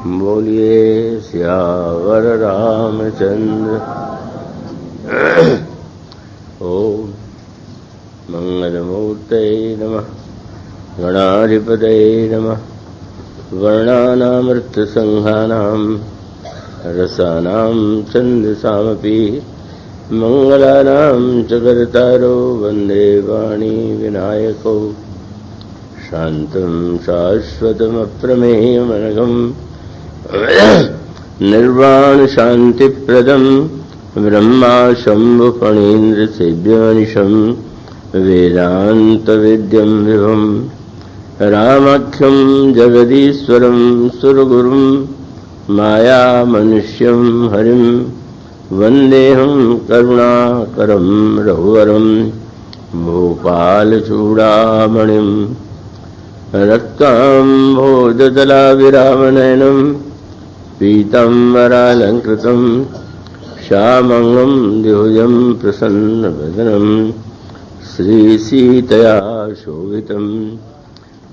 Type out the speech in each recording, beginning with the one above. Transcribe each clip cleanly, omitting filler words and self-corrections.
बोलिए सियावर रामचंद्र। ओम मंगलमूर्तये नमः। गणाधिपतये नमः। वर्णानामर्थसंघानां रसानां छन्दसामपि मंगलानां च कर्तारो वन्दे वाणी विनायको। शान्तं शाश्वतमप्रमेयमनघम् निर्वाण शान्तिप्रदं ब्रह्मा शम्भुफणीन्द्रसेव्यमनिशं वेदान्तवेद्यं विभुं रामाख्यं जगदीश्वरं सुरगुरुं मायामनुष्यं हरिं वन्देऽहं करुणाकरं रघुवरं भूपालचूडामणिं रक्ताम्भोजदलाविरामनयनं पीताम्बरालङ्कृतं श्यामङ्गं द्विभुजं प्रसन्नवदनं श्रीसीतया शोभितं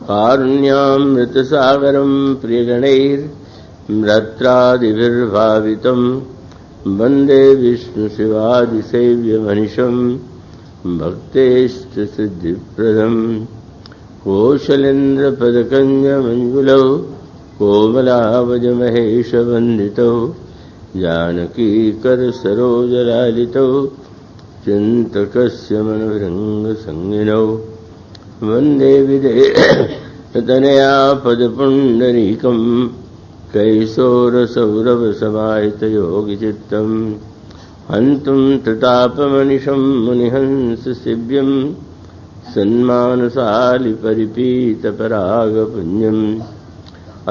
कारुण्यामृतसागरं प्रियगणैर्म्रत्रादिभिर्भावितं वन्दे विष्णुशिवादिसेव्यमनिशं भक्तेष्टसिद्धिप्रदम् कौशलेन्द्रपदकञ्जमञ्जुलौ कोमलावजमहेशवन्दितौ जानकीकरसरोजलालितौ चिन्तकस्य मनोभृङ्गसंज्ञिनौ वन्दे विदेहतनया पदपुण्डरीकं कैशोरसौरभसमाहितयोगिचित्तम् हन्तुं ततापमनिशं मुनिहंससेव्यम् सन्मानसालिपरिपीतपरागपुञ्जम्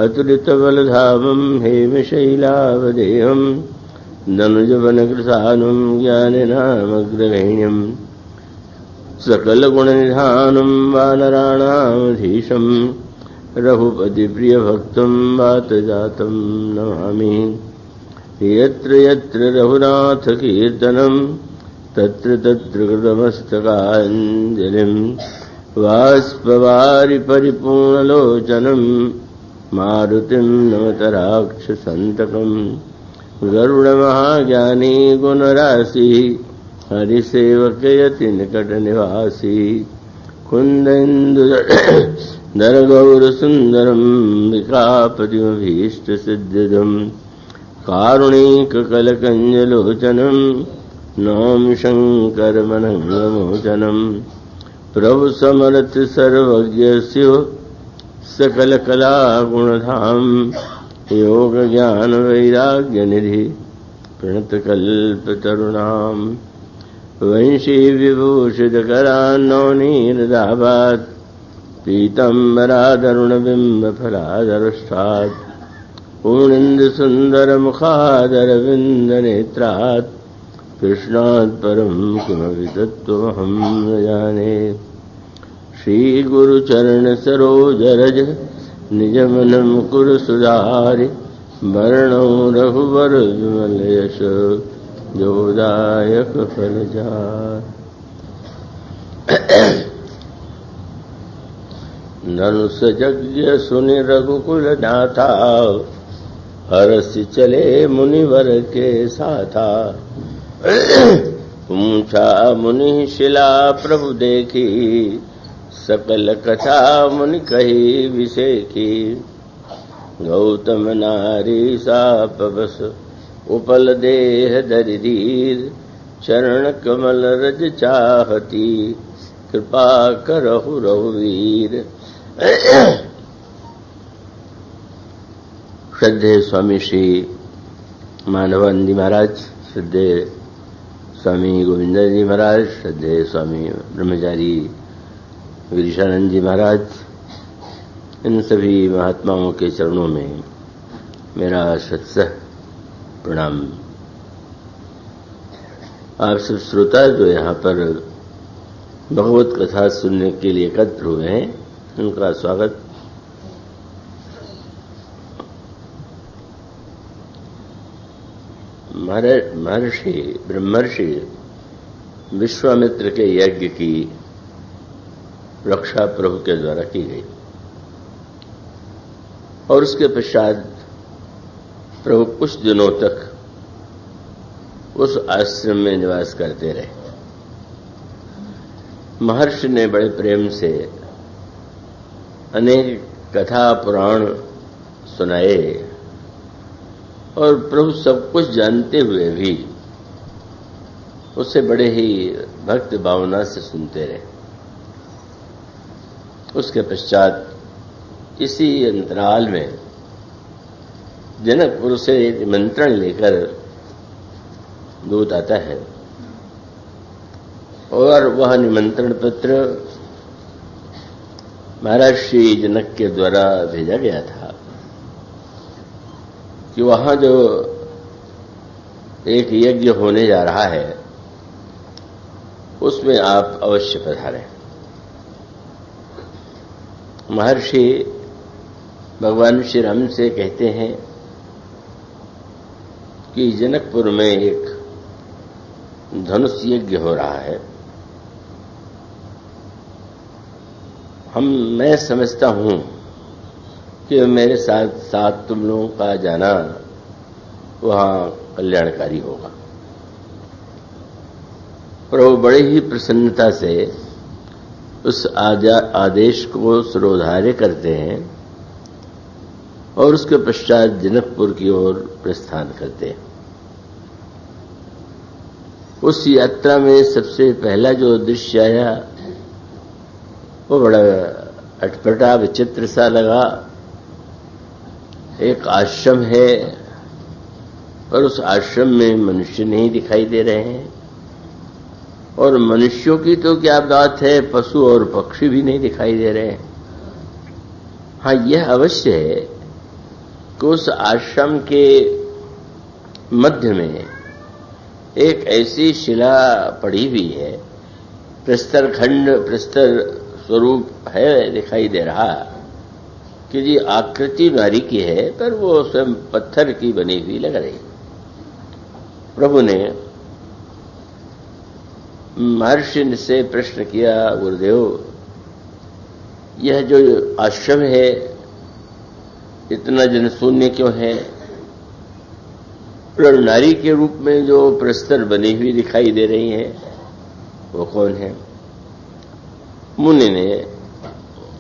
अतुलितबलधामं हेमशैलावदेहं दनुजवनकृशानं ज्ञानिनामग्रगण्यं सकलगुणनिधानं वानराणामधीशं रघुपतिप्रियभक्तं वातजातं नमामि। यत्र यत्र रघुनाथकीर्तनं तत्र तत्र कृतमस्तकाञ्जलिं बाष्पवारि परिपूर्णलोचनं मारुतिं नमत राक्षसन्तकं गरुडमहाज्ञानी गुणराशि हरिसेवकयति निकटनिवासी कुन्देन्दुधरगौरसुन्दरं विकापतिमभीष्टसिद्धिदं कारुणिककलकञ्जलोचनं नौमि शङ्करमनङ्गमोचनं प्रभु समर्थ सर्वज्ञस्य सकलकलागुणधाम योगज्ञानवैराग्यनिधि प्रणतकल्पतरुणां वंशीविभूषितकरान्नवनीरदाभात् पीताम्बरादरुणबिम्बफलादरुष्टात् पूर्णेन्दुसुन्दरमुखादरविन्दनेत्रात् कृष्णात् परं किमपि तत्त्वमहं न जाने। श्रीगुरुचरणसरोजरज निजमनमुकुरसुधारि वर्णौ रघुवरविमलयश जोदायक फलचार। धनुषयज्ञ सुनि रघुकुलनाथा हरसि चले मुनिवर के साथा। पूछा मुनि शिला प्रभु देखी सकल कथा मुनि कही विषेखी। गौतम नारी सापवस उपल देह दरिधीर चरण कमल रज चाहती कृपा करहु रघुवीर। श्रद्धेय स्वामी श्री मानवानंद जी महाराज, श्रद्धेय स्वामी गोविंदर जी महाराज, श्रद्धेय स्वामी ब्रह्मचारी गिरीशानंद जी महाराज, इन सभी महात्माओं के चरणों में मेरा शतशः प्रणाम। आप सब श्रोता जो यहाँ पर भगवत कथा सुनने के लिए एकत्र हुए हैं, उनका स्वागत। महर्षि ब्रह्मर्षि विश्वामित्र के यज्ञ की रक्षा प्रभु के द्वारा की गई और उसके पश्चात प्रभु कुछ दिनों तक उस आश्रम में निवास करते रहे। महर्षि ने बड़े प्रेम से अनेक कथा पुराण सुनाए और प्रभु सब कुछ जानते हुए भी उससे बड़े ही भक्त भावना से सुनते रहे। उसके पश्चात इसी अंतराल में जनकपुर से निमंत्रण लेकर दूत आता है और वह निमंत्रण पत्र महाराज श्री जनक के द्वारा भेजा गया था कि वहां जो एक यज्ञ होने जा रहा है उसमें आप अवश्य पधारें। महर्षि भगवान श्री राम से कहते हैं कि जनकपुर में एक धनुष यज्ञ हो रहा है। मैं समझता हूं कि मेरे साथ साथ तुम लोगों का जाना वहां कल्याणकारी होगा। प्रभु बड़े ही प्रसन्नता से उस आदेश को सिरोधार्य करते हैं और उसके पश्चात जनकपुर की ओर प्रस्थान करते हैं। उस यात्रा में सबसे पहला जो दृश्य आया वो बड़ा अटपटा विचित्र सा लगा। एक आश्रम है और उस आश्रम में मनुष्य नहीं दिखाई दे रहे हैं और मनुष्यों की तो क्या बात है, पशु और पक्षी भी नहीं दिखाई दे रहे हैं। हाँ, यह अवश्य है कि उस आश्रम के मध्य में एक ऐसी शिला पड़ी हुई है, प्रस्तर खंड प्रस्तर स्वरूप है, दिखाई दे रहा कि जी आकृति नारी की है पर वो स्वयं पत्थर की बनी हुई लग रही। प्रभु ने महर्षि से प्रश्न किया, गुरुदेव यह जो आश्रम है इतना जनशून्य क्यों है और नारी के रूप में जो प्रस्तर बनी हुई दिखाई दे रही हैं वो कौन है? मुनि ने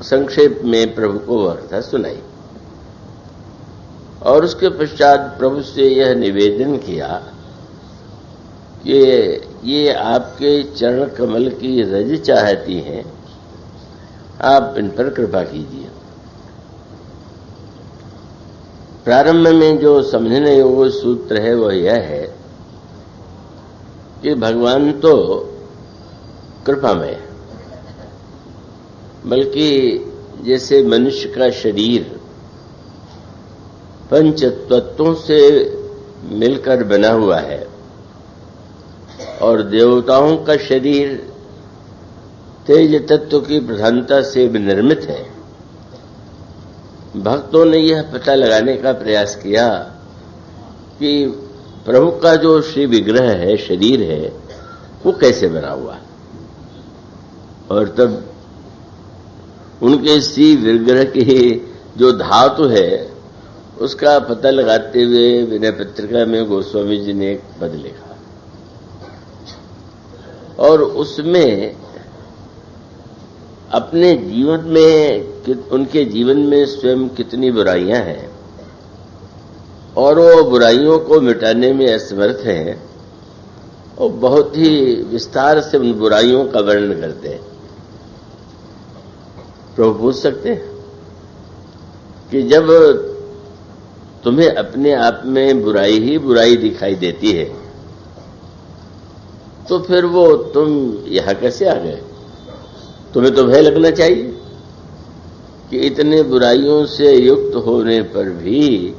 संक्षेप में प्रभु को वह कथा सुनाई और उसके पश्चात प्रभु से यह निवेदन किया कि ये आपके चरण कमल की रज चाहती हैं, आप इन पर कृपा कीजिए। प्रारंभ में जो समझने योग्य सूत्र है वह यह है कि भगवान तो कृपामय है, बल्कि जैसे मनुष्य का शरीर पंच तत्वों से मिलकर बना हुआ है और देवताओं का शरीर तेज तत्व की प्रधानता से निर्मित है, भक्तों ने यह पता लगाने का प्रयास किया कि प्रभु का जो श्री विग्रह है, शरीर है, वो कैसे बना हुआ है। और तब उनके श्री विग्रह की जो धातु है उसका पता लगाते हुए विनय पत्रिका में गोस्वामी जी ने एक पद लिखा और उसमें अपने जीवन में, उनके जीवन में स्वयं कितनी बुराइयां हैं और वो बुराइयों को मिटाने में असमर्थ हैं और बहुत ही विस्तार से उन बुराइयों का वर्णन करते हैं। प्रभु पूछ सकते हैं कि जब तुम्हें अपने आप में बुराई ही बुराई दिखाई देती है तो फिर वो तुम यहां कैसे आ गए? तुम्हें तो भय लगना चाहिए कि इतने बुराइयों से युक्त होने पर भी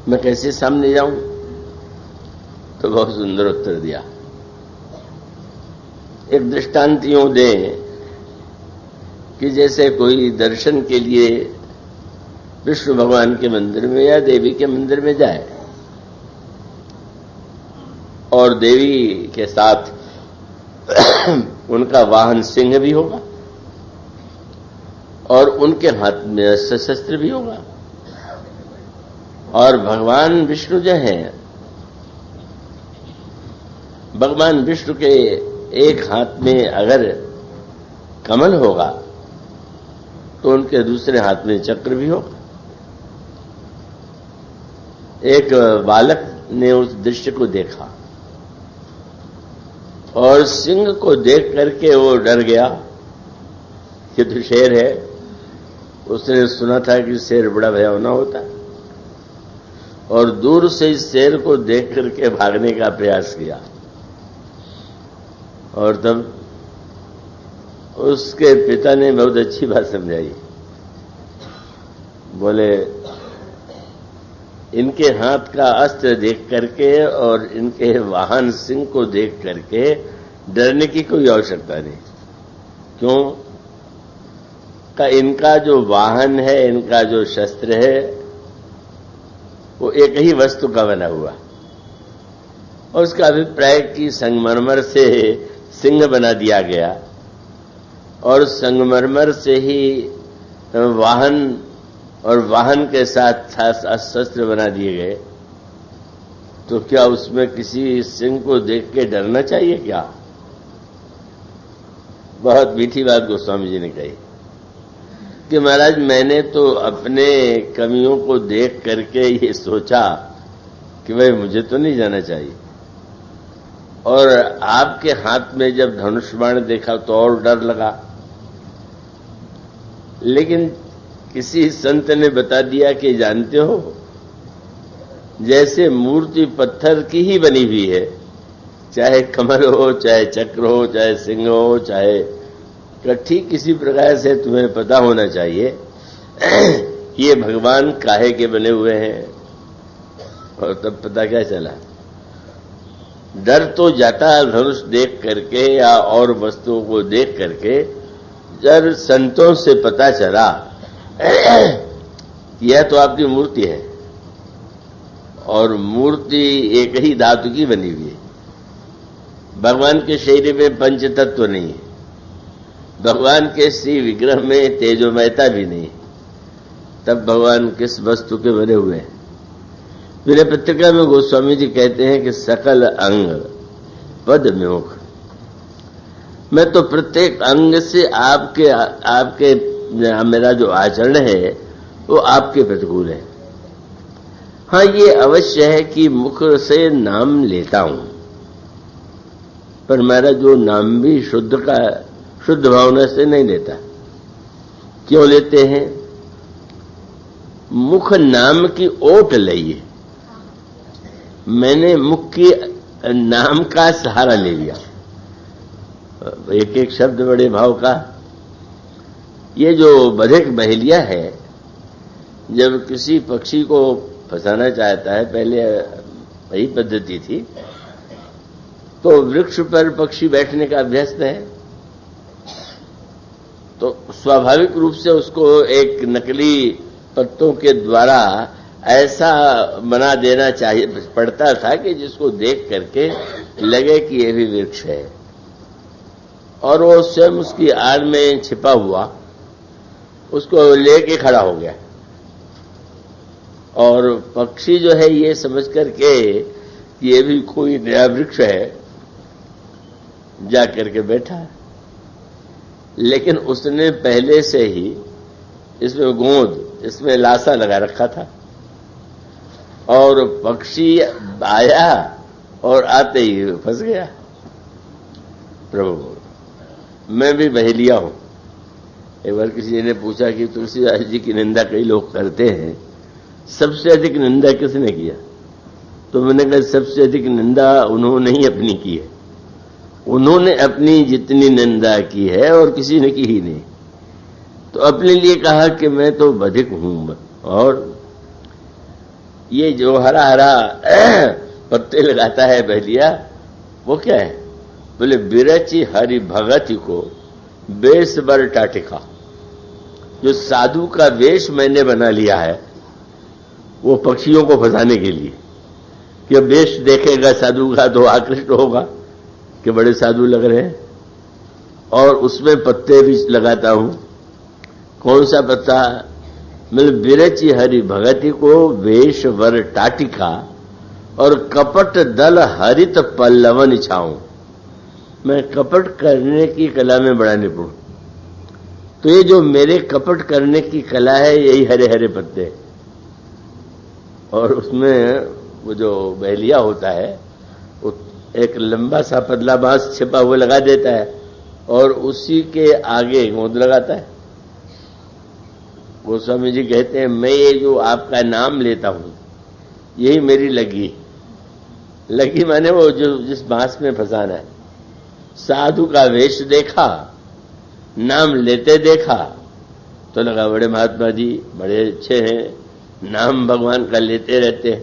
मैं कैसे सामने जाऊं। तो बहुत सुंदर उत्तर दिया। एक दृष्टांत यूं दें कि जैसे कोई दर्शन के लिए विष्णु भगवान के मंदिर में या देवी के मंदिर में जाए और देवी के साथ उनका वाहन सिंह भी होगा और उनके हाथ में अस्त्र शस्त्र भी होगा और भगवान विष्णु जो हैं, भगवान विष्णु के एक हाथ में अगर कमल होगा तो उनके दूसरे हाथ में चक्र भी होगा। एक बालक ने उस दृश्य को देखा और सिंह को देख करके वो डर गया कि तो शेर है। उसने सुना था कि शेर बड़ा भयावना होता है और दूर से इस शेर को देख करके भागने का प्रयास किया। और तब उसके पिता ने बहुत अच्छी बात समझाई। बोले, इनके हाथ का अस्त्र देख करके और इनके वाहन सिंह को देख करके डरने की कोई आवश्यकता नहीं। क्यों? का इनका जो वाहन है, इनका जो शस्त्र है, वो एक ही वस्तु का बना हुआ। और उसका अभिप्राय कि संगमरमर से सिंह बना दिया गया और संगमरमर से ही वाहन और वाहन के साथ शस्त्र बना दिए गए। तो क्या उसमें किसी सिंह को देख के डरना चाहिए क्या? बहुत मीठी बात गोस्वामी जी ने कही कि महाराज, मैंने तो अपने कमियों को देख करके ये सोचा कि भाई मुझे तो नहीं जाना चाहिए, और आपके हाथ में जब धनुष बाण देखा तो और डर लगा। लेकिन किसी संत ने बता दिया कि जानते हो, जैसे मूर्ति पत्थर की ही बनी हुई है, चाहे कमल हो, चाहे चक्र हो, चाहे सिंह हो, चाहे ठीक किसी प्रकार से तुम्हें पता होना चाहिए ये भगवान काहे के बने हुए हैं। और तब पता क्या चला? डर तो जाता धनुष देख करके या और वस्तुओं को देख करके, जब संतों से पता चला यह तो आपकी मूर्ति है और मूर्ति एक ही धातु की बनी हुई है। भगवान के शरीर में पंच तत्व नहीं है, भगवान के श्री विग्रह में तेजोमयता भी नहीं, तब भगवान किस वस्तु के बने हुए हैं? मेरे पत्रिका में गोस्वामी जी कहते हैं कि सकल अंग पद मुख। मैं तो प्रत्येक अंग से आपके मेरा जो आचरण है वो आपके प्रतिकूल है। हाँ, ये अवश्य है कि मुख से नाम लेता हूं, पर मेरा जो नाम भी शुद्ध भावना से नहीं लेता। क्यों लेते हैं? मुख नाम की ओट लइए। मैंने मुख की नाम का सहारा ले लिया, एक एक शब्द बड़े भाव का। ये जो बधिक बहेलिया है, जब किसी पक्षी को फंसाना चाहता है, पहले वही पद्धति थी, तो वृक्ष पर पक्षी बैठने का अभ्यस्त है, तो स्वाभाविक रूप से उसको एक नकली पत्तों के द्वारा ऐसा बना देना चाहिए पड़ता था कि जिसको देख करके लगे कि यह भी वृक्ष है, और वो स्वयं उसकी आड़ में छिपा हुआ उसको लेके खड़ा हो गया। और पक्षी जो है ये समझ करके ये भी कोई नया वृक्ष है, जा करके बैठा। लेकिन उसने पहले से ही इसमें गोंद, इसमें लासा लगा रखा था, और पक्षी आया और आते ही फंस गया। प्रभु, मैं भी बहेलिया हूं। एक बार किसी ने पूछा कि तुलसीदास जी की निंदा कई लोग करते हैं, सबसे अधिक निंदा किसने किया? तो मैंने कहा सबसे अधिक निंदा उन्होंने ही अपनी की है। उन्होंने अपनी जितनी निंदा की है और किसी ने की ही नहीं। तो अपने लिए कहा कि मैं तो बधिक हूं, और ये जो हरा हरा पत्ते लगाता है बहेलिया, वो क्या है? बोले बिरची हरि भगति को वेश बर टाटिका। जो साधु का वेश मैंने बना लिया है वो पक्षियों को फंसाने के लिए, कि अब वेश देखेगा साधु का तो आकृष्ट होगा कि बड़े साधु लग रहे हैं, और उसमें पत्ते भी लगाता हूं। कौन सा पत्ता? मतलब बिरची हरि भगति को वेश वर टाटिका और कपट दल हरित पल्लवन छाऊं। मैं कपट करने की कला में बड़ा निपुण। तो ये जो मेरे कपट करने की कला है यही हरे हरे पत्ते, और उसमें वो जो बहलिया होता है वो एक लंबा सा पतला बांस छिपा हुआ लगा देता है और उसी के आगे गोंद लगाता है। गोस्वामी जी कहते हैं मैं ये जो आपका नाम लेता हूं यही मेरी लगी। लगी माने वो जो जिस बांस में फंसाना है। साधु का वेश देखा, नाम लेते देखा तो लगा बड़े महात्मा जी बड़े अच्छे हैं, नाम भगवान का लेते रहते हैं।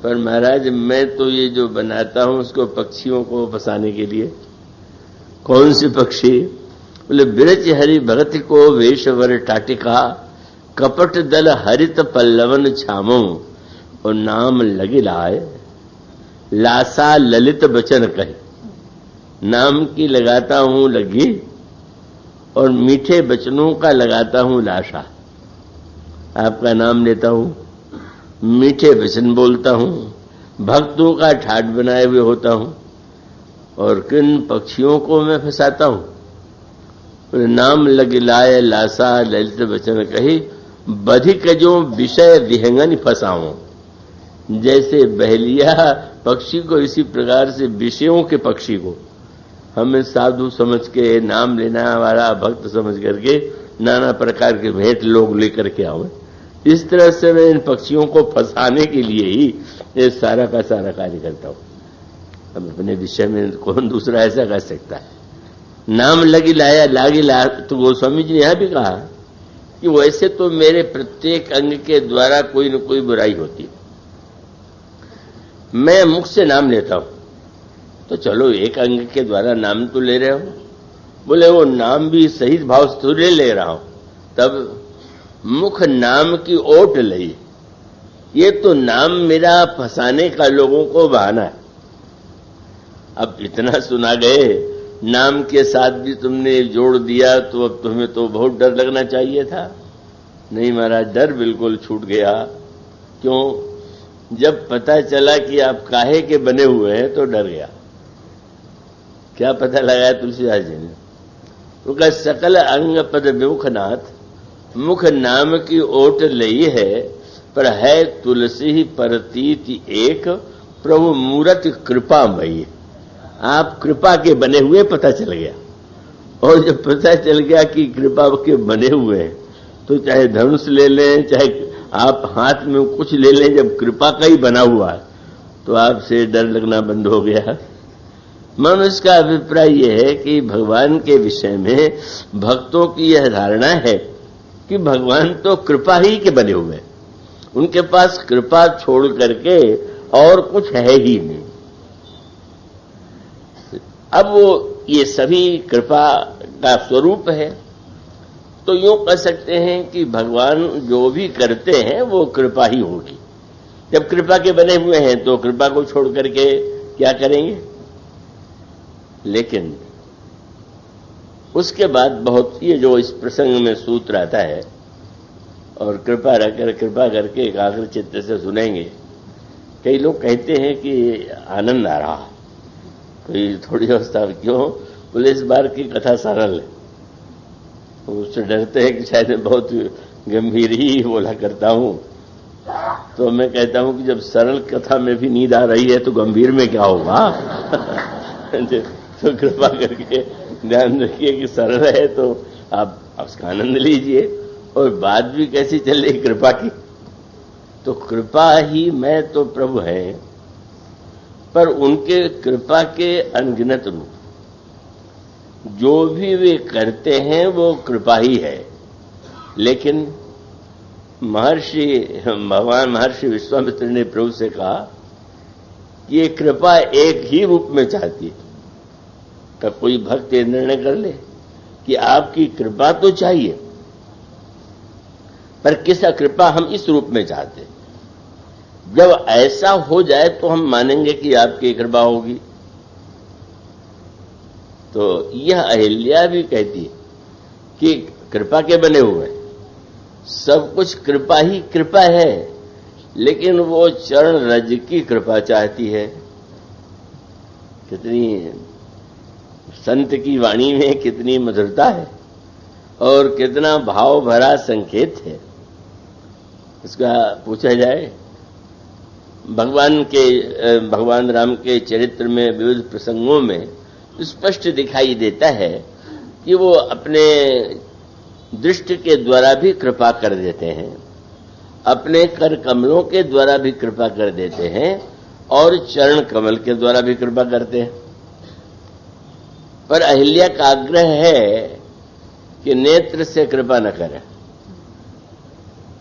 पर महाराज मैं तो ये जो बनाता हूं उसको पक्षियों को फंसाने के लिए। कौन सी पक्षी? बोले बिरच हरि भगति को वेश वर टाटिका कपट दल हरित पल्लवन छामो और नाम लगी लाए लासा ललित बचन कहे। नाम की लगाता हूं लगी और मीठे बचनों का लगाता हूं लाशा। आपका नाम लेता हूं, मीठे वचन बोलता हूं, भक्तों का ठाट बनाए हुए होता हूं और किन पक्षियों को मैं फंसाता हूं। नाम लग लाए लासा ललित वचन कही बधिक जो विषय विहंगन फंसाऊं। जैसे बहलिया पक्षी को इसी प्रकार से विषयों के पक्षी को हमें साधु समझ के नाम लेना वाला भक्त समझ करके नाना प्रकार के भेंट लोग लेकर के आवे। इस तरह से मैं इन पक्षियों को फंसाने के लिए ही ये सारा का सारा कार्य करता हूं। अब अपने विषय में कौन दूसरा ऐसा कर सकता है? नाम लगी लाया लागी लाया। तो गोस्वामी जी ने यहां भी कहा कि वैसे तो मेरे प्रत्येक अंग के द्वारा कोई न कोई बुराई होती है। मैं मुख से नाम लेता हूं तो चलो एक अंग के द्वारा नाम तो ले रहे हो। बोले वो नाम भी सही भाव से ले रहा हूं, तब मुख नाम की ओट लई। ये तो नाम मेरा फंसाने का लोगों को बहाना है। अब इतना सुना गए, नाम के साथ भी तुमने जोड़ दिया तो अब तुम्हें तो बहुत डर लगना चाहिए था। नहीं महाराज, डर बिल्कुल छूट गया। क्यों? जब पता चला कि आप काहे के बने हुए हैं तो डर गया। क्या पता लगाया तुलसीदास जी ने? उनका सकल अंग पद विमुखनाथ मुख नाम की ओट लई है, पर है तुलसी ही परतीति एक प्रभु मूरत कृपामयी। आप कृपा के बने हुए पता चल गया। और जब पता चल गया कि कृपा के बने हुए हैं तो चाहे धनुष ले लें, चाहे आप हाथ में कुछ ले लें, जब कृपा का ही बना हुआ है तो आपसे डर लगना बंद हो गया। मनुष्य का अभिप्राय यह है कि भगवान के विषय में भक्तों की यह धारणा है कि भगवान तो कृपा ही के बने हुए हैं, उनके पास कृपा छोड़ करके और कुछ है ही नहीं। अब वो ये सभी कृपा का स्वरूप है, तो यूं कह सकते हैं कि भगवान जो भी करते हैं वो कृपा ही होगी। जब कृपा के बने हुए हैं तो कृपा को छोड़ करके क्या करेंगे? लेकिन उसके बाद बहुत ये जो इस प्रसंग में सूत्र आता है और कृपा करके एकाग्र चित्त से सुनेंगे। कई लोग कहते हैं कि आनंद आ रहा, कोई थोड़ी अवस्था क्यों? बोले इस बार की कथा सरल है। उससे डरते हैं कि शायद मैं बहुत गंभीर ही बोला करता हूं। तो मैं कहता हूं कि जब सरल कथा में भी नींद आ रही है तो गंभीर में क्या होगा? तो कृपा करके ध्यान रखिए कि सरल है तो आप उसका आनंद लीजिए। और बात भी कैसी चल रही कृपा की? तो कृपा ही मैं तो प्रभु है, पर उनके कृपा के अनगिनत रूप जो भी वे करते हैं वो कृपा ही है। लेकिन भगवान महर्षि विश्वामित्र ने प्रभु से कहा कि ये कृपा एक ही रूप में चाहती है। का कोई भक्त ये निर्णय कर ले कि आपकी कृपा तो चाहिए, पर किस कृपा हम इस रूप में चाहते हैं। जब ऐसा हो जाए तो हम मानेंगे कि आपकी कृपा होगी। तो यह अहिल्या भी कहती है कि कृपा के बने हुए सब कुछ कृपा ही कृपा है, लेकिन वो चरण रज की कृपा चाहती है। कितनी संत की वाणी में कितनी मधुरता है और कितना भाव भरा संकेत है। इसका पूछा जाए, भगवान राम के चरित्र में विविध प्रसंगों में स्पष्ट दिखाई देता है कि वो अपने दृष्टि के द्वारा भी कृपा कर देते हैं, अपने कर कमलों के द्वारा भी कृपा कर देते हैं और चरण कमल के द्वारा भी कृपा करते हैं। पर अहिल्या का आग्रह है कि नेत्र से कृपा न करें।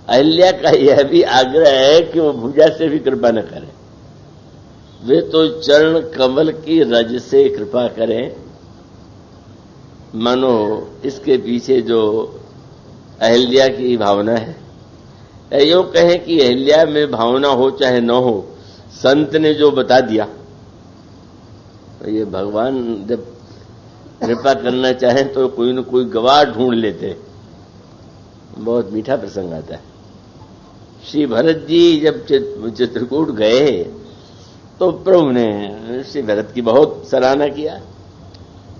अहिल्या का यह भी आग्रह है कि वो भुजा से भी कृपा न करें, वे तो चरण कमल की रज से कृपा करें। मानो इसके पीछे जो अहिल्या की भावना है, यूं कहें कि अहिल्या में भावना हो चाहे न हो, संत ने जो बता दिया, तो ये भगवान जब कृपा करना चाहें तो कोई न कोई गवाह ढूंढ लेते। बहुत मीठा प्रसंग आता है। श्री भरत जी जब चित्रकूट गए तो प्रभु ने श्री भरत की बहुत सराहना किया।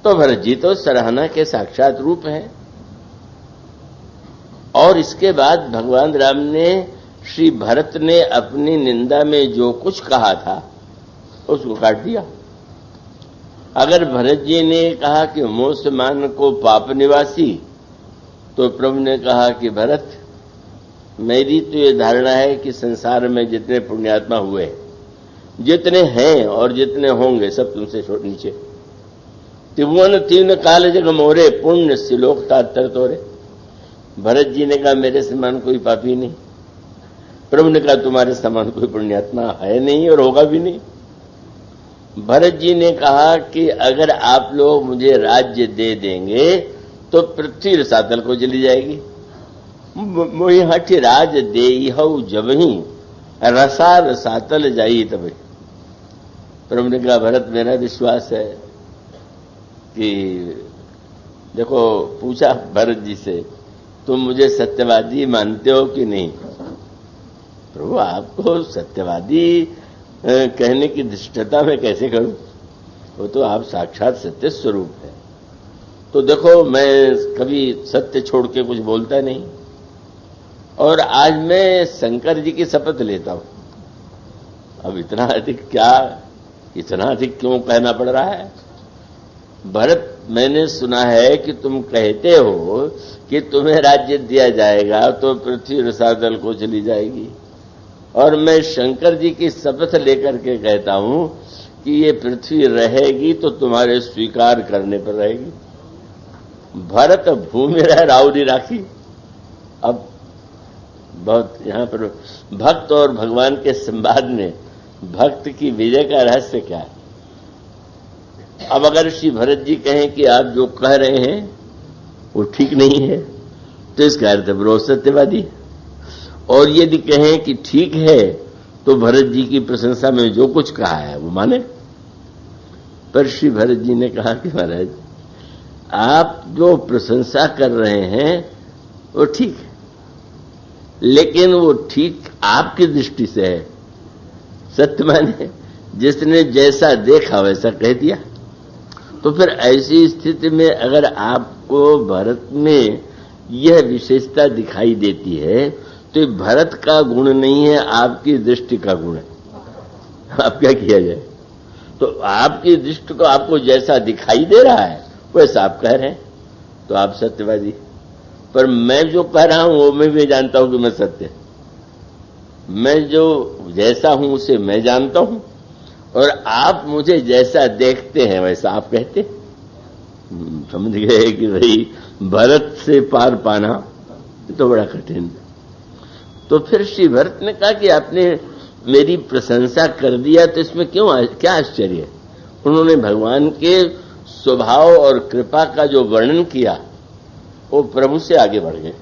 तो भरत जी तो सराहना के साक्षात रूप हैं। और इसके बाद भगवान राम ने, श्री भरत ने अपनी निंदा में जो कुछ कहा था उसको काट दिया। अगर भरत जी ने कहा कि मोस मान को पाप निवासी, तो प्रभु ने कहा कि भरत, मेरी तो ये धारणा है कि संसार में जितने पुण्यात्मा हुए, जितने हैं और जितने होंगे, सब तुमसे नीचे। त्रिभुवन तीन काल जग मोरे, पुण्य सिलोक तातर तोरे। भरत जी ने कहा मेरे समान कोई पापी नहीं। प्रभु ने कहा तुम्हारे समान कोई पुण्यात्मा है नहीं और होगा भी नहीं। भरत जी ने कहा कि अगर आप लोग मुझे राज्य दे देंगे तो पृथ्वी रसातल को चली जाएगी। मोहि हठ राज देई हऊ जबही, रसा रसातल जाई तब। प्रभु ने कहा भरत, मेरा विश्वास है कि देखो, पूछा भरत जी से, तुम मुझे सत्यवादी मानते हो कि नहीं? प्रभु, आपको सत्यवादी कहने की धृष्टता मैं कैसे करूं? वो तो आप साक्षात सत्य स्वरूप है। तो देखो, मैं कभी सत्य छोड़ के कुछ बोलता नहीं, और आज मैं शंकर जी की शपथ लेता हूं। अब इतना अधिक क्यों कहना पड़ रहा है? भरत, मैंने सुना है कि तुम कहते हो कि तुम्हें राज्य दिया जाएगा तो पृथ्वी रसातल को चली जाएगी, और मैं शंकर जी की शपथ लेकर के कहता हूं कि ये पृथ्वी रहेगी तो तुम्हारे स्वीकार करने पर रहेगी। भरत, भूमि रह राउरी राखी। अब बहुत यहां पर भक्त और भगवान के संवाद में भक्त की विजय का रहस्य क्या है? अब अगर श्री भरत जी कहें कि आप जो कह रहे हैं वो ठीक नहीं है, तो इसका अर्थ विरोध सत्यवादी। और यदि कहें कि ठीक है, तो भरत जी की प्रशंसा में जो कुछ कहा है वो माने। पर श्री भरत जी ने कहा कि महाराज, आप जो प्रशंसा कर रहे हैं वो ठीक है, लेकिन वो ठीक आपकी दृष्टि से है। सत्य माने जिसने जैसा देखा वैसा कह दिया। तो फिर ऐसी स्थिति में अगर आपको भरत में यह विशेषता दिखाई देती है, तो ये भरत का गुण नहीं है, आपकी दृष्टि का गुण है। आप क्या किया जाए? तो आपकी दृष्टि को आपको जैसा दिखाई दे रहा है वैसा आप कह रहे हैं, तो आप सत्यवादी। पर मैं जो कह रहा हूं वो मैं भी जानता हूं कि मैं सत्य, मैं जो जैसा हूं उसे मैं जानता हूं, और आप मुझे जैसा देखते हैं वैसा आप कहते हैं। समझ गए कि भाई भरत से पार पाना तो बड़ा कठिन। तो फिर श्री भरत ने कहा कि आपने मेरी प्रशंसा कर दिया तो इसमें क्या आश्चर्य है? उन्होंने भगवान के स्वभाव और कृपा का जो वर्णन किया वो प्रभु से आगे बढ़ गए।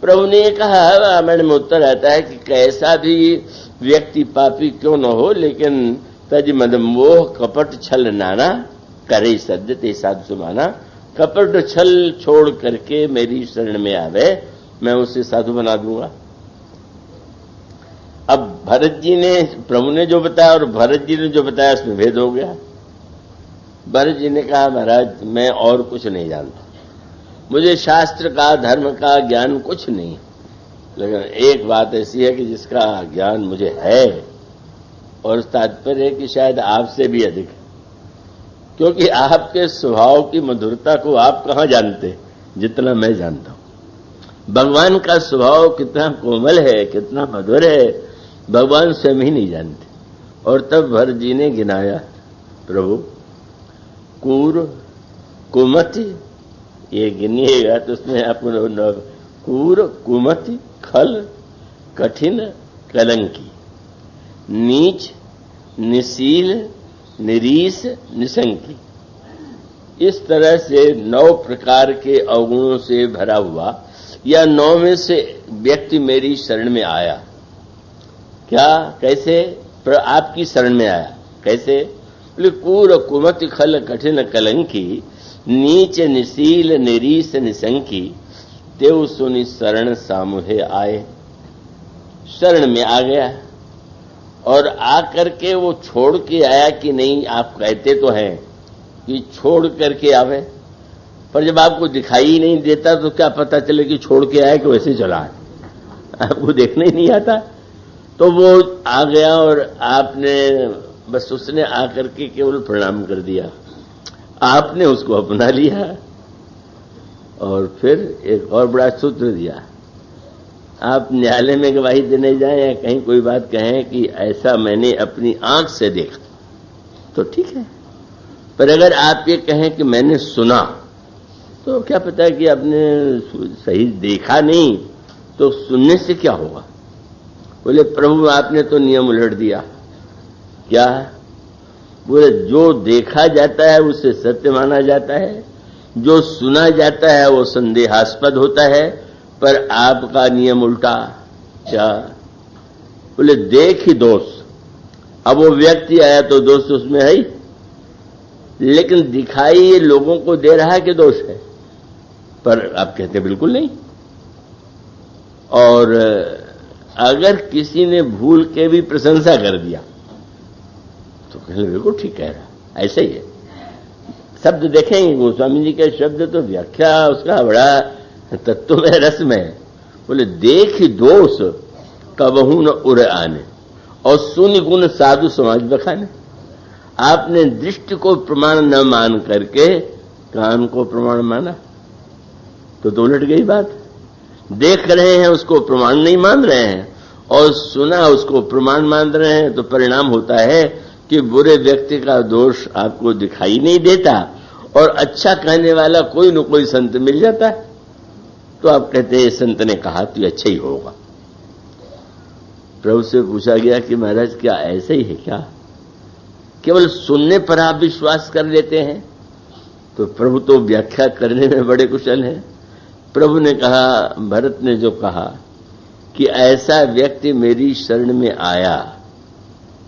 प्रभु ने कहा, रामायण में उत्तर आता है कि कैसा भी व्यक्ति पापी क्यों न हो, लेकिन तज मद मोह कपट छल नाना, करे सद्य ते साधु सुमाना। कपट छल छोड़ करके मेरी शरण में आवे मैं उसे साधु बना दूंगा। अब भरत जी ने, प्रभु ने जो बताया और भरत जी ने जो बताया उसमें भेद हो गया। भरत जी ने कहा महाराज मैं और कुछ नहीं जानता, मुझे शास्त्र का धर्म का ज्ञान कुछ नहीं, लेकिन एक बात ऐसी है कि जिसका ज्ञान मुझे है, और तात्पर्य है कि शायद आपसे भी अधिक है, क्योंकि आपके स्वभाव की मधुरता को आप कहां जानते जितना मैं जानता हूं। भगवान का स्वभाव कितना कोमल है, कितना मधुर है, भगवान स्वयं ही नहीं जानते। और तब भरत जी ने गिनाया, प्रभु कूर कुमति, ये गिनिएगा तो उसमें आपको कूर कुमति खल कठिन कलंकी, नीच निशील निरीस निशंकी, इस तरह से 9 प्रकार के अवगुणों से भरा हुआ, या 9 में से व्यक्ति मेरी शरण में आया। क्या, कैसे? आपकी शरण में आया, कैसे? बोले कूर कुमति खल कठिन कलंकी, नीच निशील निरीस निशंकी, तेव सुनि शरण सामुहे आए। शरण में आ गया और आकर के वो छोड़ के आया कि नहीं, आप कहते तो हैं कि छोड़ करके आवे, पर जब आपको दिखाई ही नहीं देता तो क्या पता चले कि छोड़ के आया कि वैसे चला है, आपको देखना ही नहीं आता। तो वो आ गया और आपने बस, उसने आकर के केवल प्रणाम कर दिया, आपने उसको अपना लिया और फिर एक और बड़ा सूत्र दिया, आप न्यायालय में गवाही देने जाएं या कहीं कोई बात कहें कि ऐसा मैंने अपनी आंख से देखा तो ठीक है, पर अगर आप ये कहें कि मैंने सुना, तो क्या पता कि आपने सही देखा नहीं, तो सुनने से क्या होगा? बोले प्रभु आपने तो नियम उलट दिया। क्या? बोले जो देखा जाता है उसे सत्य माना जाता है, जो सुना जाता है वो संदेहास्पद होता है, पर आपका नियम उल्टा। क्या? बोले देख ही दोष, अब वो व्यक्ति आया तो दोष उसमें है ही, लेकिन दिखाई ये लोगों को दे रहा है कि दोष है, पर आप कहते बिल्कुल नहीं। और अगर किसी ने भूल के भी प्रशंसा कर दिया तो कहले बिल्कुल ठीक कह रहा, ऐसा ही है। शब्द देखेंगे गोस्वामी जी के शब्द तो व्याख्या उसका बड़ा तत्व में रस में है। बोले देख दोष कबहू न उर आने, और सुनि गुण साधु समाज बखाने। आपने दृष्टि को प्रमाण न मान करके कान को प्रमाण माना तो उलट गई बात। देख रहे हैं उसको प्रमाण नहीं मान रहे हैं, और सुना उसको प्रमाण मान रहे हैं, तो परिणाम होता है कि बुरे व्यक्ति का दोष आपको दिखाई नहीं देता और अच्छा कहने वाला कोई न कोई संत मिल जाता है, तो आप कहते हैं संत ने कहा तो ये अच्छा ही होगा। प्रभु से पूछा गया कि महाराज क्या ऐसा ही है क्या? केवल सुनने पर आप विश्वास कर लेते हैं? तो प्रभु तो व्याख्या करने में बड़े कुशल हैं। प्रभु ने कहा, भरत ने जो कहा कि ऐसा व्यक्ति मेरी शरण में आया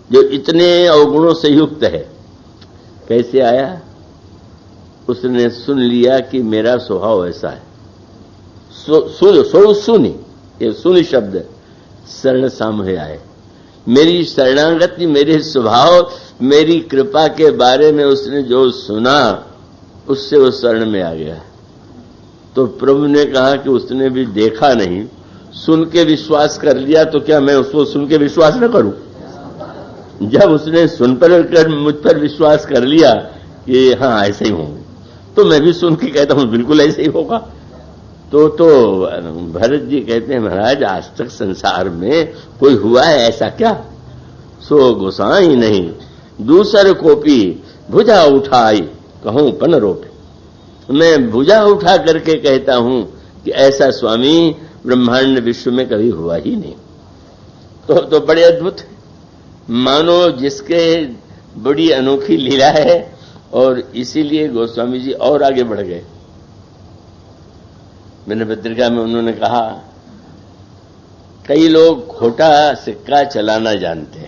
जो इतने अवगुणों से युक्त है। कैसे आया? उसने सुन लिया कि मेरा स्वभाव ऐसा है। सुनी, ये सुनी शब्द शरण सामने आए। मेरी शरणागति, मेरे स्वभाव, मेरी कृपा के बारे में उसने जो सुना उससे वो शरण में आ गया। तो प्रभु ने कहा कि उसने भी देखा नहीं, सुन के विश्वास कर लिया, तो क्या मैं उसको सुन के विश्वास न करूं? जब उसने सुन पर मुझ पर विश्वास कर लिया कि हाँ ऐसे ही होंगे, तो मैं भी सुन के कहता हूं बिल्कुल ऐसे ही होगा। तो भरत जी कहते हैं महाराज आज तक संसार में कोई हुआ है ऐसा क्या? सो गोसाई नहीं दूसर कोपी भुजा उठाई कहूं पन रोपे। मैं भुजा उठा करके कहता हूं कि ऐसा स्वामी ब्रह्मांड विश्व में कभी हुआ ही नहीं। तो बड़े अद्भुत, मानो जिसके बड़ी अनोखी लीला है, और इसीलिए गोस्वामी जी और आगे बढ़ गए। मैंने पत्रिका में उन्होंने कहा कई लोग खोटा सिक्का चलाना जानते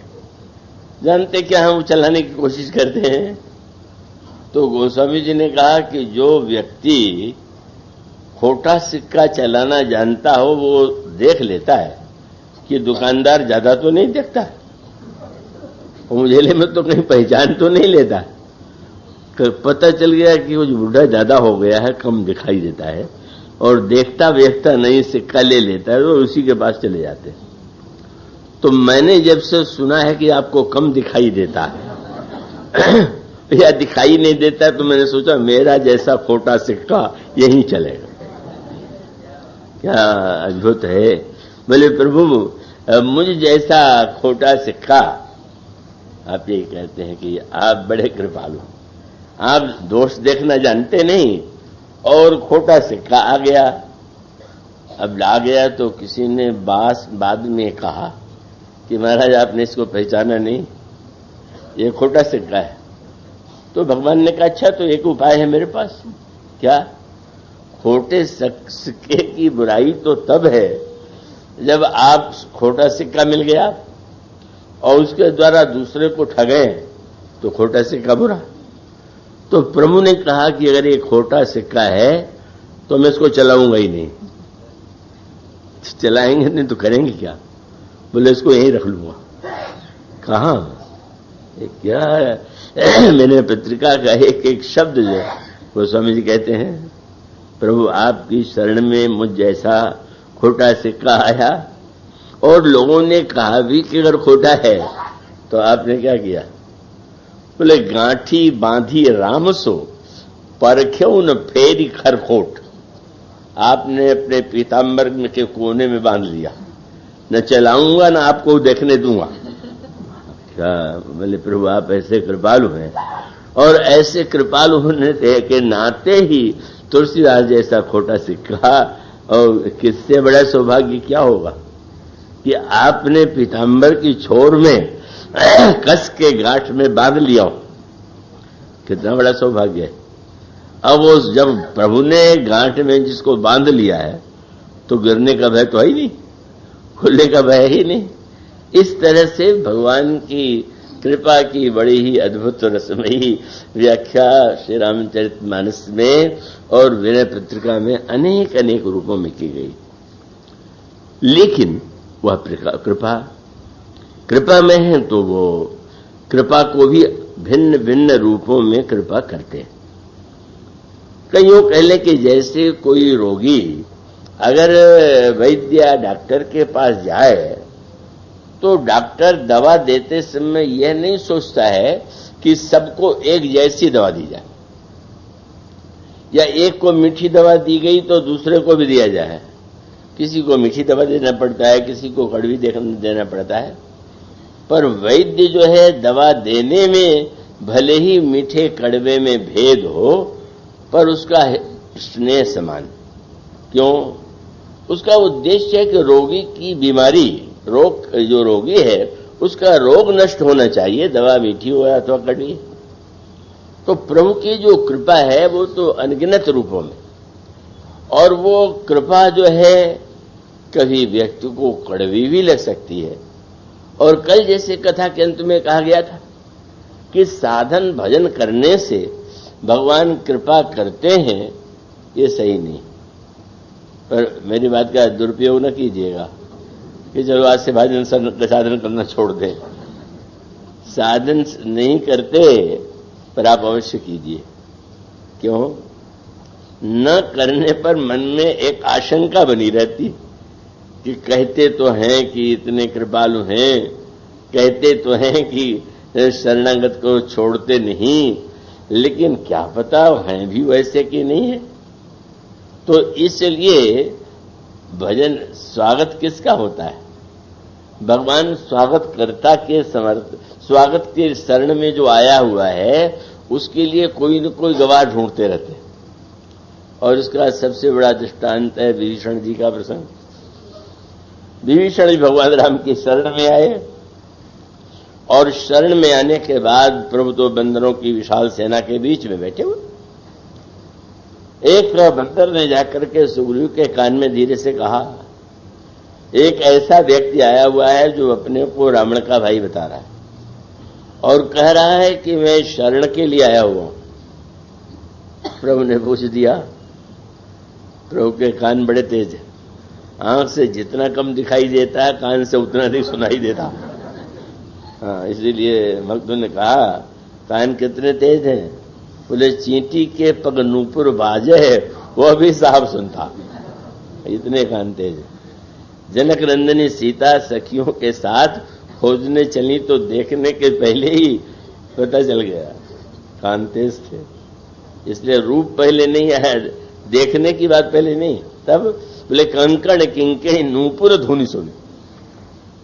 क्या हम चलाने की कोशिश करते हैं। तो गोस्वामी जी ने कहा कि जो व्यक्ति खोटा सिक्का चलाना जानता हो वो देख लेता है कि दुकानदार ज्यादा तो नहीं देखता, मुझेले में तो कहीं पहचान तो नहीं लेता। पता चल गया कि वो बूढ़ा ज्यादा हो गया है, कम दिखाई देता है, और देखता वेखता नहीं सिक्का ले लेता है, तो उसी के पास चले जाते हैं। तो मैंने जब से सुना है कि आपको कम दिखाई देता है या दिखाई नहीं देता है, तो मैंने सोचा मेरा जैसा खोटा सिक्का यहीं चलेगा। क्या अद्भुत है। बोले प्रभु मुझ जैसा खोटा सिक्का, आप ये कहते हैं कि आप बड़े कृपालु, आप दोष देखना जानते नहीं और खोटा सिक्का आ गया। अब आ गया तो किसी ने बाद में कहा कि महाराज आपने इसको पहचाना नहीं, ये खोटा सिक्का है। तो भगवान ने कहा अच्छा तो एक उपाय है मेरे पास। क्या? खोटे सिक्के की बुराई तो तब है जब आप खोटा सिक्का मिल गया और उसके द्वारा दूसरे को ठगे तो खोटा सिक्का बुरा। तो प्रभु ने कहा कि अगर ये खोटा सिक्का है तो मैं इसको चलाऊंगा ही नहीं। चलाएंगे नहीं तो करेंगे क्या? बोले इसको यहीं रख लूंगा। कहां? क्या मैंने पत्रिका का एक एक शब्द जो वो स्वामी जी कहते हैं, प्रभु आपकी शरण में मुझ जैसा खोटा सिक्का आया और लोगों ने कहा भी कि अगर खोटा है तो आपने क्या किया? बोले गांठी बांधी राम सो परख्यो न फेरी खरखोट। आपने अपने पीतांबर के कोने में बांध लिया, न चलाऊंगा न आपको देखने दूंगा। क्या? बोले प्रभु आप ऐसे कृपालु हैं, और ऐसे कृपालु होने के नाते ही तुलसीदास जैसा खोटा सिक्का, और किससे बड़ा सौभाग्य क्या होगा कि आपने पीतांबर की छोर में कस के गांठ में बांध लिया हो। कितना बड़ा सौभाग्य है। अब वो जब प्रभु ने गांठ में जिसको बांध लिया है तो गिरने का भय तो है ही नहीं, खुलने का भय ही नहीं। इस तरह से भगवान की कृपा की बड़ी ही अद्भुत रसमयी व्याख्या श्री रामचरितमानस में और विनय पत्रिका में अनेक अनेक रूपों में की गई। लेकिन वह कृपा में है तो वो कृपा को भी भिन्न भिन्न रूपों में कृपा करते हैं। कईयों कह ले कि जैसे कोई रोगी अगर वैद्य या डॉक्टर के पास जाए तो डॉक्टर दवा देते समय यह नहीं सोचता है कि सबको एक जैसी दवा दी जाए, या एक को मीठी दवा दी गई तो दूसरे को भी दिया जाए। किसी को मीठी दवा देना पड़ता है, किसी को कड़वी देना पड़ता है। पर वैद्य जो है दवा देने में भले ही मीठे कड़वे में भेद हो, पर उसका स्नेह समान। क्यों? उसका उद्देश्य है कि रोगी की बीमारी, जो रोगी है उसका रोग नष्ट होना चाहिए, दवा मीठी हो अथवा कड़वी। तो प्रभु की जो कृपा है वो तो अनगिनत रूपों में, और वो कृपा जो है कभी व्यक्ति को कड़वी भी लग सकती है। और कल जैसे कथा के अंत में कहा गया था कि साधन भजन करने से भगवान कृपा करते हैं, ये सही नहीं। पर मेरी बात का दुरुपयोग न कीजिएगा कि चलो आज से साधन करना छोड़ दें। साधन नहीं करते पर आप अवश्य कीजिए। क्यों? न करने पर मन में एक आशंका बनी रहती कि कहते तो हैं कि इतने कृपालु हैं, कहते तो हैं कि शरणागत को छोड़ते नहीं, लेकिन क्या पता हैं भी वैसे कि नहीं है। तो इसलिए भजन स्वागत किसका होता है? भगवान स्वागतकर्ता के स्वागत के शरण में जो आया हुआ है उसके लिए कोई न कोई गवाह ढूंढते रहते हैं। और इसका सबसे बड़ा दृष्टांत है विभीषण जी का प्रसंग। विभीषण जी भगवान राम की शरण में आए, और शरण में आने के बाद प्रभु तो बंदरों की विशाल सेना के बीच में बैठे हुए। एक बंदर ने जाकर के सुग्रीव के कान में धीरे से कहा, एक ऐसा व्यक्ति आया हुआ है जो अपने को रावण का भाई बता रहा है और कह रहा है कि मैं शरण के लिए आया हुआ हूं। प्रभु ने पूछ दिया, प्रभु के कान बड़े तेज है, आंख से जितना कम दिखाई देता है कान से उतना अधिक सुनाई देता। हाँ, इसीलिए भक्तों ने कहा कान कितने तेज हैं, बोले चींटी के पग नूपुर बाजे है वह भी साफ सुनता, इतने कान तेज है। जनक नंदिनी सीता सखियों के साथ खोजने चली तो देखने के पहले ही पता चल गया कान तेज थे। इसलिए रूप पहले नहीं आया, देखने की बात पहले नहीं, तब बोले कंकण किंके नूपुर ध्वनि सुनी,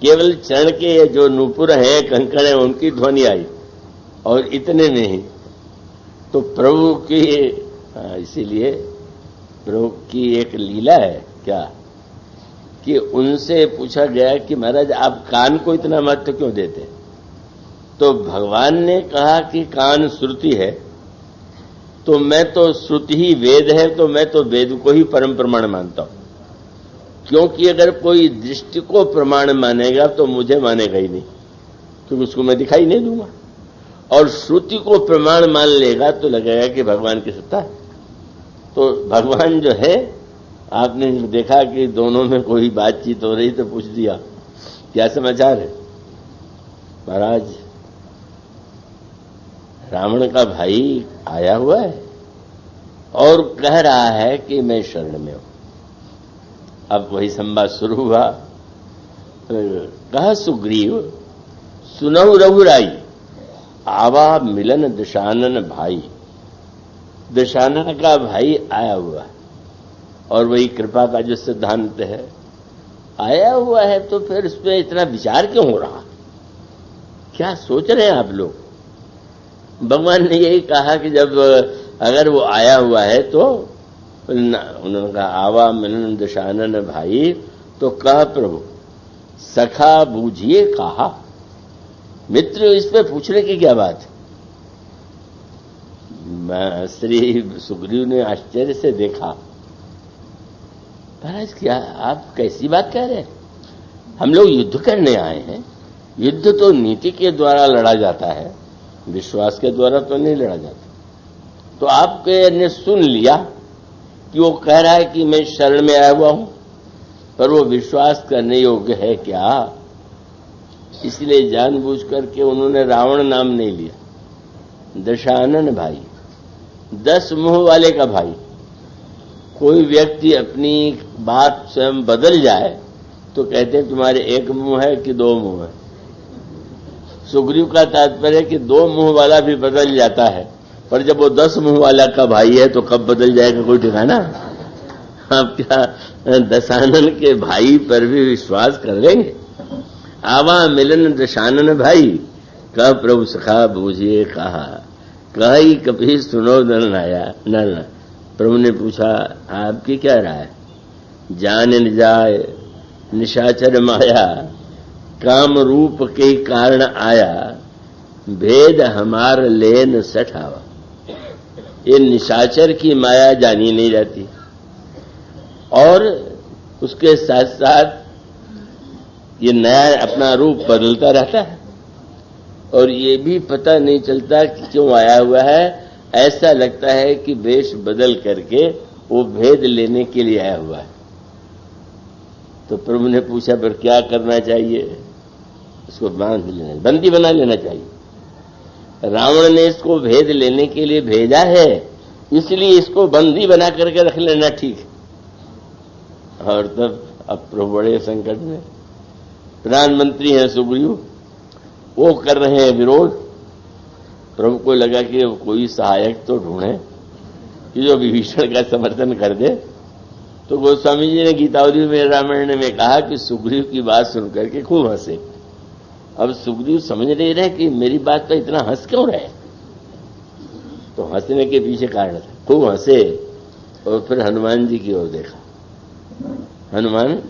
केवल चरण के जो नूपुर हैं कंकण है उनकी ध्वनि आई और इतने में ही तो प्रभु की, इसीलिए प्रभु की एक लीला है क्या कि उनसे पूछा गया कि महाराज आप कान को इतना महत्व क्यों देते, तो भगवान ने कहा कि कान श्रुति है, तो मैं तो श्रुति ही वेद है, तो मैं तो वेद को ही परम प्रमाण मानता हूं, क्योंकि अगर कोई दृष्टि को प्रमाण मानेगा तो मुझे मानेगा ही नहीं, क्योंकि उसको मैं दिखाई नहीं दूंगा, और श्रुति को प्रमाण मान लेगा तो लगेगा कि भगवान की सत्ता है। तो भगवान जो है, आपने देखा कि दोनों में कोई बातचीत हो रही तो पूछ दिया क्या समाचार है, महाराज रावण का भाई आया हुआ है और कह रहा है कि मैं शरण में हूं। अब वही संवाद शुरू हुआ, कहा सुग्रीव सुनहु रघुराई, आवा मिलन दशानन भाई। दशानन का भाई आया हुआ है, और वही कृपा का जो सिद्धांत है, आया हुआ है तो फिर इसमें इतना विचार क्यों हो रहा, क्या सोच रहे हैं आप लोग। भगवान ने यही कहा कि जब अगर वो आया हुआ है तो उन्होंने कहा आवा मिलन दशानन भाई, तो कहा प्रभु सखा बूझिए कहा, मित्र इस पे पूछने की क्या बात है। श्री सुग्रीव ने आश्चर्य से देखा, महाराज क्या आप कैसी बात कह रहे हैं, हम लोग युद्ध करने आए हैं, युद्ध तो नीति के द्वारा लड़ा जाता है, विश्वास के द्वारा तो नहीं लड़ा जाता। तो आपके ने सुन लिया कि वो कह रहा है कि मैं शरण में आया हुआ हूं, पर वो विश्वास करने योग्य है क्या, इसलिए जानबूझ करके उन्होंने रावण नाम नहीं लिया, दशानन भाई, 10 मुंह वाले का भाई। कोई व्यक्ति अपनी बात स्वयं बदल जाए तो कहते हैं तुम्हारे एक मुंह है कि 2 मुंह है। सुग्रीव का तात्पर्य कि 2 मुंह वाला भी बदल जाता है, पर जब वो 10 मुंह वाला का भाई है तो कब बदल जाएगा कोई ठिकाना। आप क्या दशानन के भाई पर भी विश्वास कर लेंगे। आवा मिलन दशानन भाई, कह प्रभु सखा बूझिए कहा, कही कभी सुनो नर आया नर। प्रभु ने पूछा आपकी क्या राय, जान न जाए निशाचर माया, काम रूप के कारण आया, भेद हमार लेन सठावा। ये निशाचर की माया जानी नहीं जाती, और उसके साथ साथ ये नया अपना रूप बदलता रहता है, और ये भी पता नहीं चलता कि क्यों आया हुआ है। ऐसा लगता है कि वेश बदल करके वो भेद लेने के लिए आया हुआ है। तो प्रभु ने पूछा फिर क्या करना चाहिए, इसको बांध लेना, बंदी बना लेना चाहिए। रावण ने इसको भेद लेने के लिए भेजा है, इसलिए इसको बंदी बना करके रख लेना ठीक है। और तब अब प्रभु बड़े संकट में, प्रधानमंत्री हैं सुग्रीव, वो कर रहे हैं विरोध। प्रभु को लगा कि कोई सहायक तो ढूंढे कि जो विभीषण का समर्थन कर दे। तो गोस्वामी जी ने गीतावली में रामायण में कहा कि सुग्रीव की बात सुनकर के खूब हंसे। अब सुग्रीव समझ नहीं रहे कि मेरी बात पर इतना हंस क्यों रहे, तो हंसने के पीछे कारण था, खूब हंसे। और फिर हनुमान जी की ओर देखा। हनुमान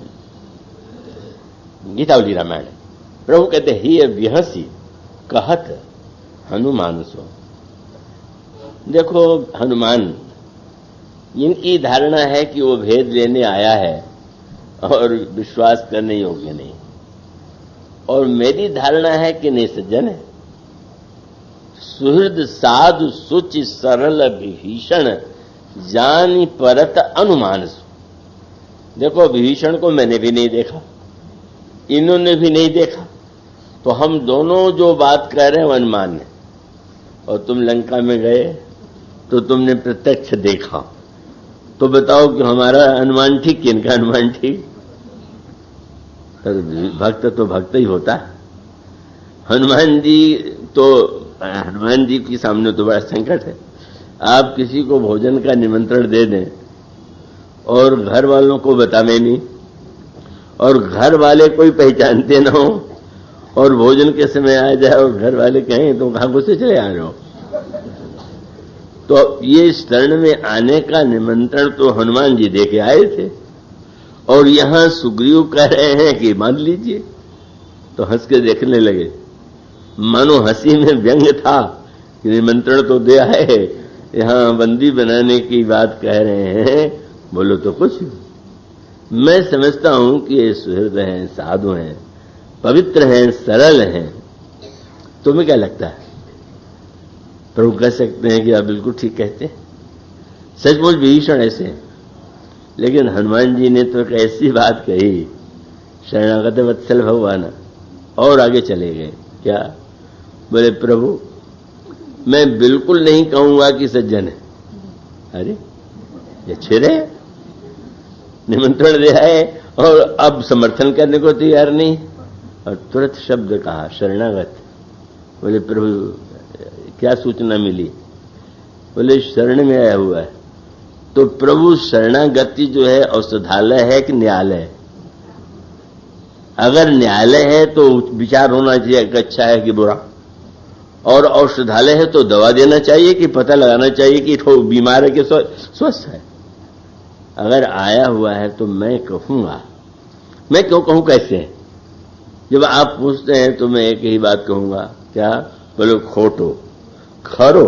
गीतावली रामायण, प्रभु कहते ही विहसी कहत हनुमान सो। देखो हनुमान, इनकी धारणा है कि वो भेद लेने आया है और विश्वास करने योग्य नहीं, और मेरी धारणा है कि नहीं सज्जन है। सुहृद साधु सुचि सरल विभीषण जानी परत अनुमान सो। देखो विभीषण को मैंने भी नहीं देखा, इन्होंने भी नहीं देखा, तो हम दोनों जो बात कह रहे हैं वो अनुमान है। और तुम लंका में गए तो तुमने प्रत्यक्ष देखा, तो बताओ कि हमारा अनुमान ठीक कि इनका अनुमान ठीक? तो भक्त तो भक्त ही होता है। हनुमान जी के सामने तो बड़ा संकट है। आप किसी को भोजन का निमंत्रण दे दें और घर वालों को बतावे नहीं, और घर वाले कोई पहचानते ना हो, और भोजन के समय आ जाए और घर वाले कहें तो कहां से चले आ रहे हो। तो ये शरण में आने का निमंत्रण तो हनुमान जी दे के आए थे, और यहां सुग्रीव कह रहे हैं कि मान लीजिए। तो हंस के देखने लगे, मानो हंसी में व्यंग था कि निमंत्रण तो दे आए, यहां बंदी बनाने की बात कह रहे हैं, बोलो तो कुछ। मैं समझता हूं कि ये सुहृद हैं, साधु हैं, पवित्र हैं, सरल हैं। तुम्हें क्या लगता है? प्रभु कह सकते हैं कि आप बिल्कुल ठीक कहते हैं, सचमुच विभीषण ऐसे हैं। लेकिन हनुमान जी ने तो एक ऐसी बात कही, शरणागत वत्सल भगवान, और आगे चले गए। क्या बोले? प्रभु मैं बिल्कुल नहीं कहूंगा कि सज्जन है। अरे ये छिरे, निमंत्रण दे आए और अब समर्थन करने को तैयार नहीं, और तुरंत शब्द कहा शरणागत। बोले प्रभु क्या सूचना मिली? बोले शरण में आया हुआ है। तो प्रभु शरणागति जो है औषधालय है कि न्यायालय? अगर न्यायालय है तो विचार होना चाहिए कि अच्छा है कि बुरा, और औषधालय है तो दवा देना चाहिए कि पता लगाना चाहिए कि बीमार है कि स्वस्थ है। अगर आया हुआ है तो मैं कहूंगा, मैं क्यों कहूं कैसे? जब आप पूछते हैं तो मैं एक ही बात कहूंगा, क्या? बोलो खोटो खरो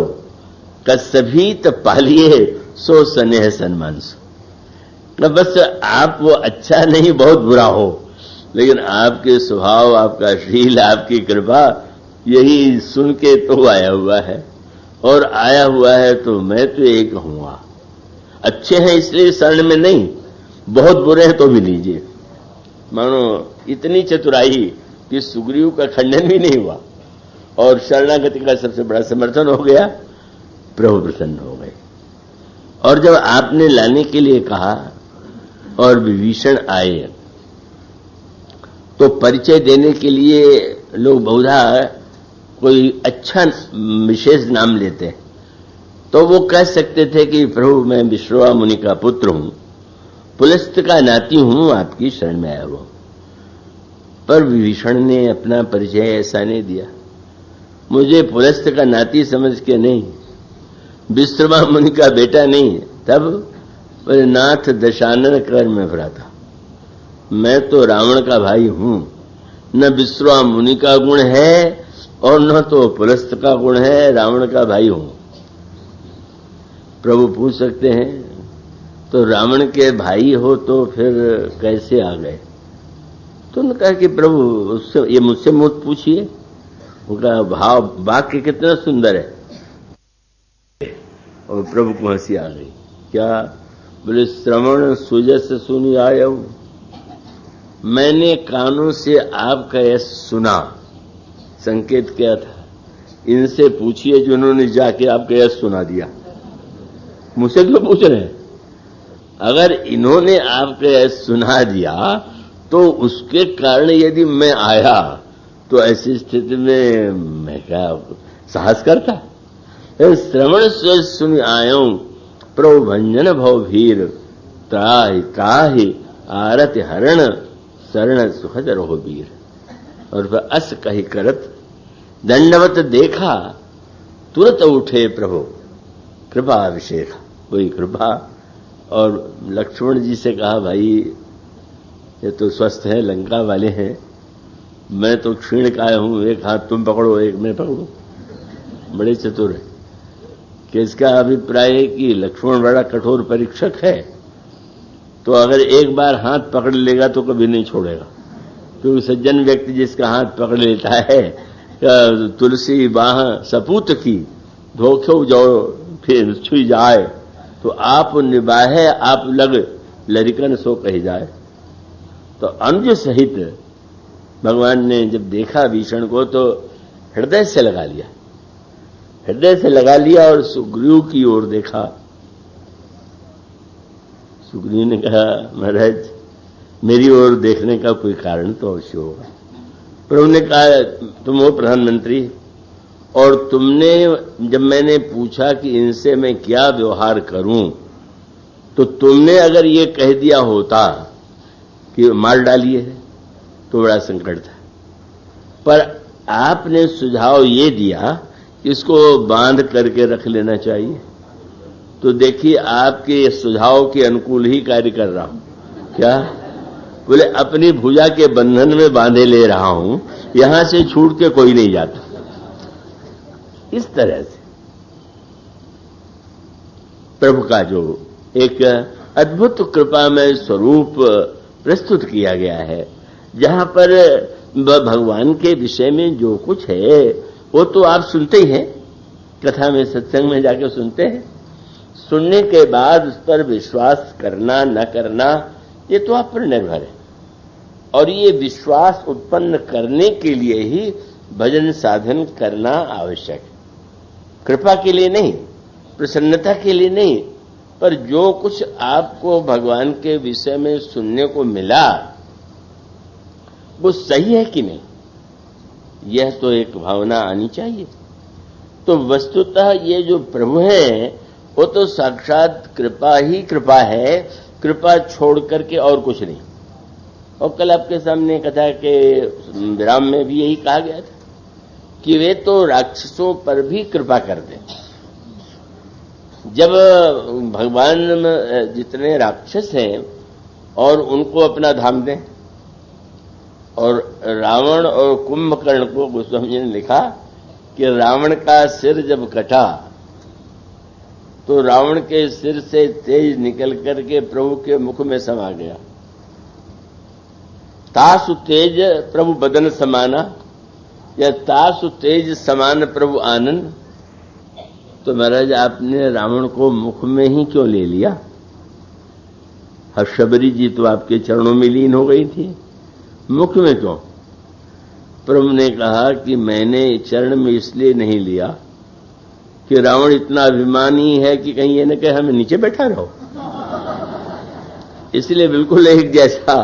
कसभी त पालिए सो स्नेह सन्मान सो। बस आप वो अच्छा नहीं बहुत बुरा हो, लेकिन आपके स्वभाव, आपका शील, आपकी कृपा, यही सुन के तो आया हुआ है। और आया हुआ है तो मैं तो ये कहूंगा, अच्छे हैं इसलिए शरण में नहीं, बहुत बुरे हैं तो भी लीजिए। मानो इतनी चतुराई कि सुग्रीव का खंडन भी नहीं हुआ और शरणागति का सबसे बड़ा समर्थन हो गया। प्रभु प्रसन्न हो गए। और जब आपने लाने के लिए कहा और विभीषण आए, तो परिचय देने के लिए लोग बहुधा कोई अच्छा विशेष नाम लेते हैं। तो वो कह सकते थे कि प्रभु मैं विश्रवा मुनि का पुत्र हूं, पुलस्त का नाती हूं, आपकी शरण में आया हुआ। पर विभीषण ने अपना परिचय ऐसा नहीं दिया, मुझे पुलस्त का नाती समझ के नहीं, विश्रवा मुनि का बेटा नहीं। तब बोले नाथ दशानन कर में भ्राता, मैं तो रावण का भाई हूं, न विश्रवा मुनि का गुण है और न तो पुलस्त का गुण है, रावण का भाई हूं। प्रभु पूछ सकते हैं तो रावण के भाई हो तो फिर कैसे आ गए? तो उन्होंने कहा कि प्रभु उससे ये मुझसे मत पूछिए, उनका भाव वाक्य कितना सुंदर है। और प्रभु को हंसी आ गई। क्या? बोले श्रवण सुजस सुनी आयऊ, मैंने कानों से आपका यह सुना। संकेत क्या था? इनसे पूछिए जिन्होंने जाके आपका यह सुना दिया, मुझसे क्यों पूछ रहे हैं? अगर इन्होंने आपका यह सुना दिया तो उसके कारण यदि मैं आया तो ऐसी स्थिति में मैं क्या साहस करता? श्रवण से सुन आयो प्रभु भंजन भव भीर, त्राहि त्राहि आरति हरण शरण सुखद रहो वीर। और वह अस कही करत दंडवत देखा, तुरंत उठे प्रभु कृपा अभिषेक। वही कृपा। और लक्ष्मण जी से कहा भाई ये तो स्वस्थ है, लंका वाले हैं, मैं तो क्षीण काय हूं, एक हाथ तुम पकड़ो एक मैं पकड़ू। बड़े चतुर है कि इसका अभिप्राय है कि लक्ष्मण बड़ा कठोर परीक्षक है, तो अगर एक बार हाथ पकड़ लेगा तो कभी नहीं छोड़ेगा। क्योंकि सज्जन व्यक्ति जिसका हाथ पकड़ लेता है, तुलसी बाह सपूत की धोखे जो फिर छुई जाए, तो आप निभाए आप लग लरिकन सो कही जाए। तो अनुज सहित भगवान ने जब देखा भीषण को तो हृदय से लगा लिया, हृदय से लगा लिया और सुग्रीव की ओर देखा। सुग्रीव ने कहा, महाराज मेरी ओर देखने का कोई कारण तो अवश्य होगा। प्रभु ने कहा, तुम हो प्रधानमंत्री और तुमने जब मैंने पूछा कि इनसे मैं क्या व्यवहार करूं तो तुमने अगर ये कह दिया होता कि मार डालिए तो बड़ा संकट था, पर आपने सुझाव ये दिया कि इसको बांध करके रख लेना चाहिए। तो देखिए आपके सुझाव के अनुकूल ही कार्य कर रहा हूं। क्या बोले, अपनी भुजा के बंधन में बांधे ले रहा हूं, यहां से छूट के कोई नहीं जाता। इस तरह से प्रभु का जो एक अद्भुत कृपामय स्वरूप प्रस्तुत किया गया है, जहां पर भगवान के विषय में जो कुछ है वो तो आप सुनते ही हैं, कथा में सत्संग में जाके सुनते हैं। सुनने के बाद उस पर विश्वास करना न करना ये तो आप पर निर्भर है, और ये विश्वास उत्पन्न करने के लिए ही भजन साधन करना आवश्यक है। कृपा के लिए नहीं, प्रसन्नता के लिए नहीं, पर जो कुछ आपको भगवान के विषय में सुनने को मिला वो सही है कि नहीं, यह तो एक भावना आनी चाहिए। तो वस्तुतः ये जो प्रभु हैं वो तो साक्षात कृपा ही कृपा है, कृपा छोड़ करके और कुछ नहीं। और कल आपके सामने कथा के विराम में भी यही कहा गया था कि वे तो राक्षसों पर भी कृपा करते हैं। जब भगवान जितने राक्षस हैं और उनको अपना धाम दें, और रावण और कुंभकर्ण को गोस्वामी जी ने लिखा कि रावण का सिर जब कटा तो रावण के सिर से तेज निकल करके प्रभु के मुख में समा गया। तासु तेज प्रभु बदन समाना, या तासु तेज समान प्रभु आनंद। तो महाराज आपने रावण को मुख में ही क्यों ले लिया? शबरी जी तो आपके चरणों में लीन हो गई थी, मुख में क्यों? प्रभु ने कहा कि मैंने चरण में इसलिए नहीं लिया कि रावण इतना अभिमानी है कि कहीं ये न कहे हमें नीचे बैठा रहो, इसलिए बिल्कुल एक जैसा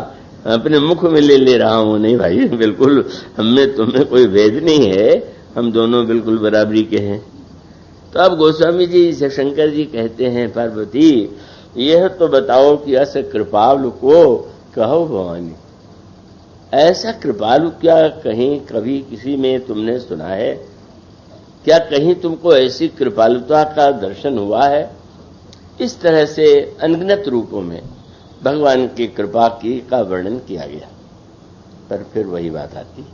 अपने मुख में ले रहा हूं। नहीं भाई, बिल्कुल हमें तुम्हें कोई भेद नहीं है, हम दोनों बिल्कुल बराबरी के हैं। तो अब गोस्वामी जी से शंकर जी कहते हैं, पार्वती यह तो बताओ कि अस कृपालु को कहो भवानी। ऐसा कृपालु क्या कहीं कभी किसी में तुमने सुना है? क्या कहीं तुमको ऐसी कृपालुता का दर्शन हुआ है? इस तरह से अनगिनत रूपों में भगवान की कृपा की का वर्णन किया गया। पर फिर वही बात आती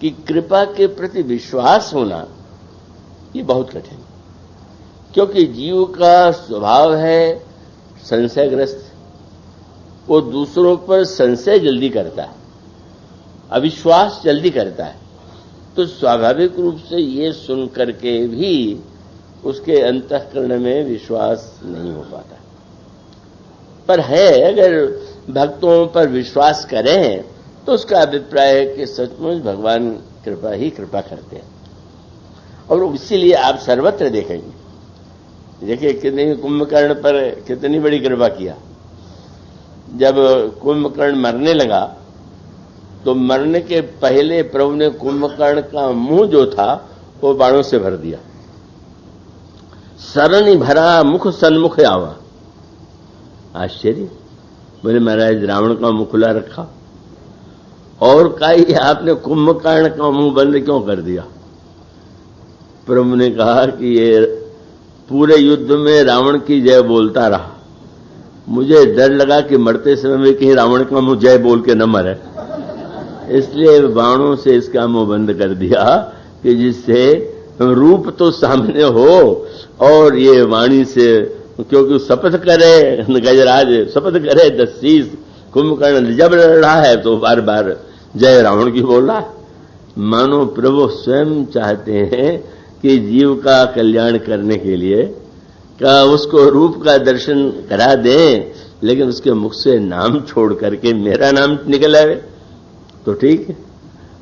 कि कृपा के प्रति विश्वास होना ये बहुत कठिन, क्योंकि जीव का स्वभाव है संशयग्रस्त। वो दूसरों पर संशय जल्दी करता है, अविश्वास जल्दी करता है। तो स्वाभाविक रूप से ये सुन करके भी उसके अंतःकरण में विश्वास नहीं हो पाता। पर है, अगर भक्तों पर विश्वास करें तो उसका अभिप्राय है कि सचमुच भगवान कृपा ही कृपा करते हैं। और इसीलिए आप सर्वत्र देखेंगे, देखिए कितनी कुंभकर्ण पर कितनी बड़ी कृपा किया। जब कुंभकर्ण मरने लगा तो मरने के पहले प्रभु ने कुंभकर्ण का मुंह जो था वो बाणों से भर दिया। सरनि भरा मुख सन्मुख आवा। आश्चर्य, बोले महाराज रावण का मुंह खुला रखा और कही आपने कुंभकर्ण का मुंह बंद क्यों कर दिया? प्रभु ने कहा कि ये पूरे युद्ध में रावण की जय बोलता रहा, मुझे डर लगा कि मरते समय में कहीं रावण का मुंह जय बोल के न मरे, इसलिए बाणों से इसका मुंह बंद कर दिया कि जिससे रूप तो सामने हो और ये वाणी से, क्योंकि शपथ करे गजराज, शपथ करे दस्सीस, कुंभकर्ण जब लड़ रहा है तो बार बार जय रावण की बोल रहा। मानो प्रभु स्वयं चाहते हैं कि जीव का कल्याण करने के लिए का उसको रूप का दर्शन करा दें लेकिन उसके मुख से नाम छोड़ करके मेरा नाम निकल आवे तो ठीक है।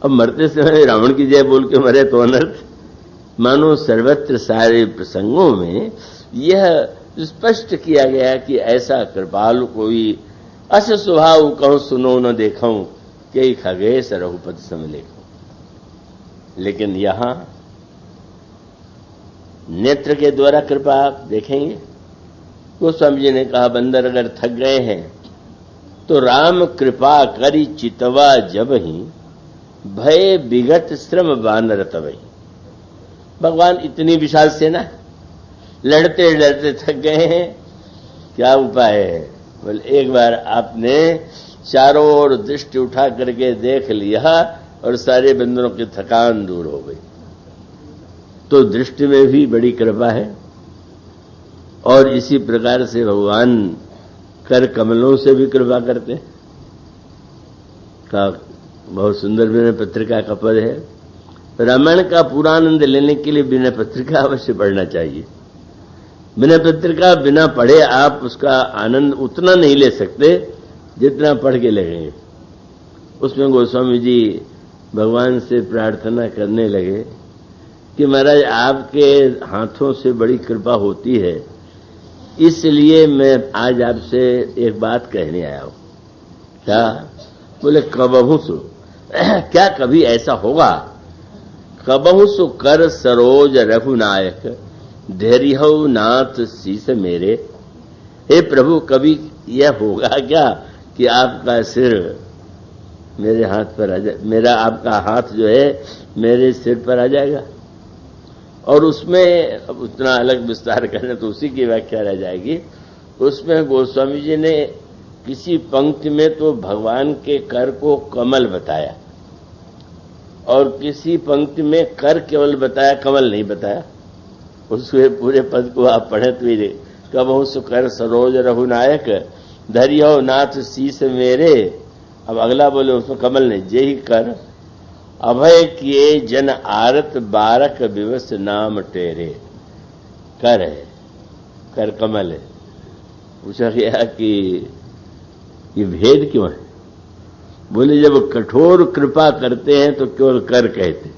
अब मरते समय रावण की जय बोल के मरे तो अनर्थ। मानो सर्वत्र सारे प्रसंगों में यह स्पष्ट किया गया कि ऐसा कृपालु कोई अस स्वभाव कहूं सुनो न देखूं कि खगेश रघुपति सम लेखूं। लेकिन यहां नेत्र के द्वारा कृपा आप देखेंगे। गोस्वामी जी ने कहा बंदर अगर थक गए हैं तो राम कृपा करी चितवा जब ही भय विगत श्रम बानर तबही। भगवान इतनी विशाल सेना है, लड़ते लड़ते थक गए हैं, क्या उपाय है? बोले एक बार आपने चारों ओर दृष्टि उठा करके देख लिया और सारे बंदरों की थकान दूर हो गई। तो दृष्टि में भी बड़ी कृपा है। और इसी प्रकार से भगवान कर कमलों से भी कृपा करते हैं। का बहुत सुंदर विनय पत्रिका का पद है। रामायण का पूरा आनंद लेने के लिए विनय पत्रिका अवश्य पढ़ना चाहिए। विनय पत्रिका बिना पढ़े आप उसका आनंद उतना नहीं ले सकते जितना पढ़ के लगेंगे। उसमें गोस्वामी जी भगवान से प्रार्थना करने लगे कि महाराज आपके हाथों से बड़ी कृपा होती है, इसलिए मैं आज आपसे एक बात कहने आया हूं। क्या? बोले कबहू सो क्या कभी ऐसा होगा? कबहू सो कर सरोज रघुनायक धैर्य नाथ शीस मेरे। हे प्रभु, कभी यह होगा क्या कि आपका सिर मेरे हाथ पर आ जाए, मेरा आपका हाथ जो है मेरे सिर पर आ जाएगा? और उसमें अब उतना अलग विस्तार करने तो उसी की व्याख्या रह जाएगी। उसमें गोस्वामी जी ने किसी पंक्ति में तो भगवान के कर को कमल बताया और किसी पंक्ति में कर केवल बताया, कमल नहीं बताया। उसके पूरे पद को आप पढ़े तो ही कबहू सुकर सरोज रघुनायक धरियो नाथ शीस मेरे। अब अगला बोले उसमें कमल नहीं, जे ही कर अभय किए जन आरत बारक विवश नाम टेरे। कर है, कर कमल है। पूछा गया कि ये भेद क्यों है? बोले जब कठोर कृपा करते हैं तो केवल कर कहते